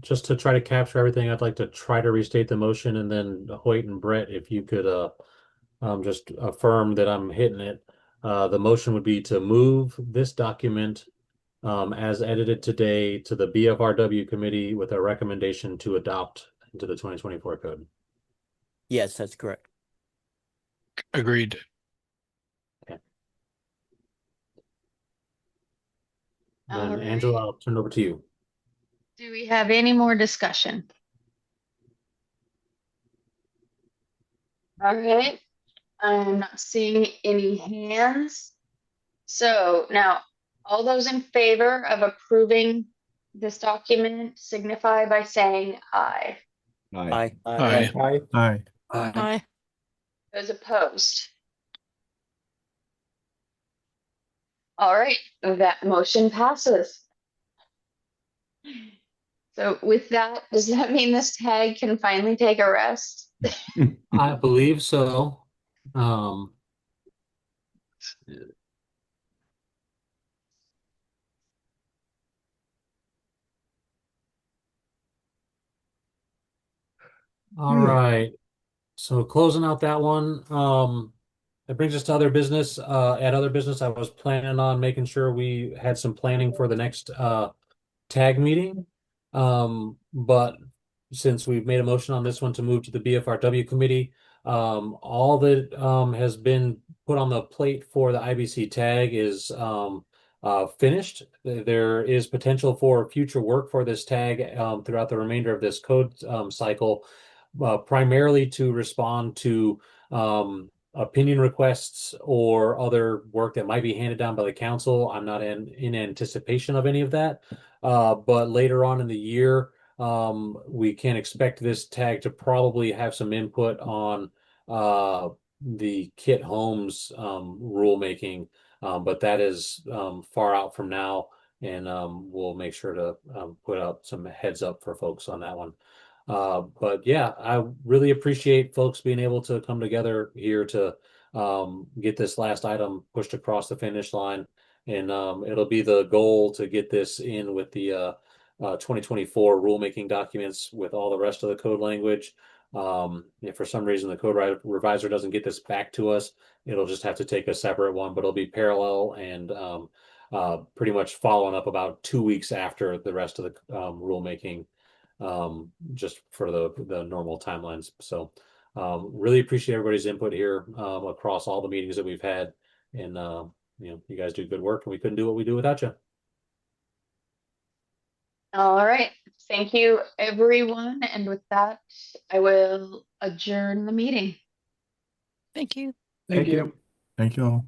Just to try to capture everything, I'd like to try to restate the motion, and then Hoyt and Brett, if you could just affirm that I'm hitting it. The motion would be to move this document as edited today to the BFRW committee with a recommendation to adopt into the 2024 code. Yes, that's correct. Agreed. Then All right. Angela, I'll turn it over to you. Do we have any more discussion? All right. I'm not seeing any hands. So now, all those in favor of approving this document signify by saying aye. Aye. Aye. Aye. Aye. Aye. Those opposed? All right, that motion passes. So with that, does that mean this tag can finally take a rest? I believe so. All right. So closing out that one, that brings us to other business. At other business, I was planning on making sure we had some planning for the next tag meeting. But since we've made a motion on this one to move to the BFRW committee, all that has been put on the plate for the IBC tag is finished. There is potential for future work for this tag throughout the remainder of this code cycle, primarily to respond to opinion requests or other work that might be handed down by the council. I'm not in anticipation of any of that. But later on in the year, we can expect this tag to probably have some input on the Kit Homes rulemaking, but that is far out from now, and we'll make sure to put out some heads up for folks on that one. But yeah, I really appreciate folks being able to come together here to get this last item pushed across the finish line. And it'll be the goal to get this in with the 2024 rulemaking documents with all the rest of the code language. If for some reason the code revisor doesn't get this back to us, it'll just have to take a separate one, but it'll be parallel and pretty much following up about 2 weeks after the rest of the rulemaking, just for the normal timelines. So really appreciate everybody's input here across all the meetings that we've had. And you guys do good work, and we couldn't do what we do without you. All right, thank you, everyone. And with that, I will adjourn the meeting. Thank you. Thank you. Thank you all.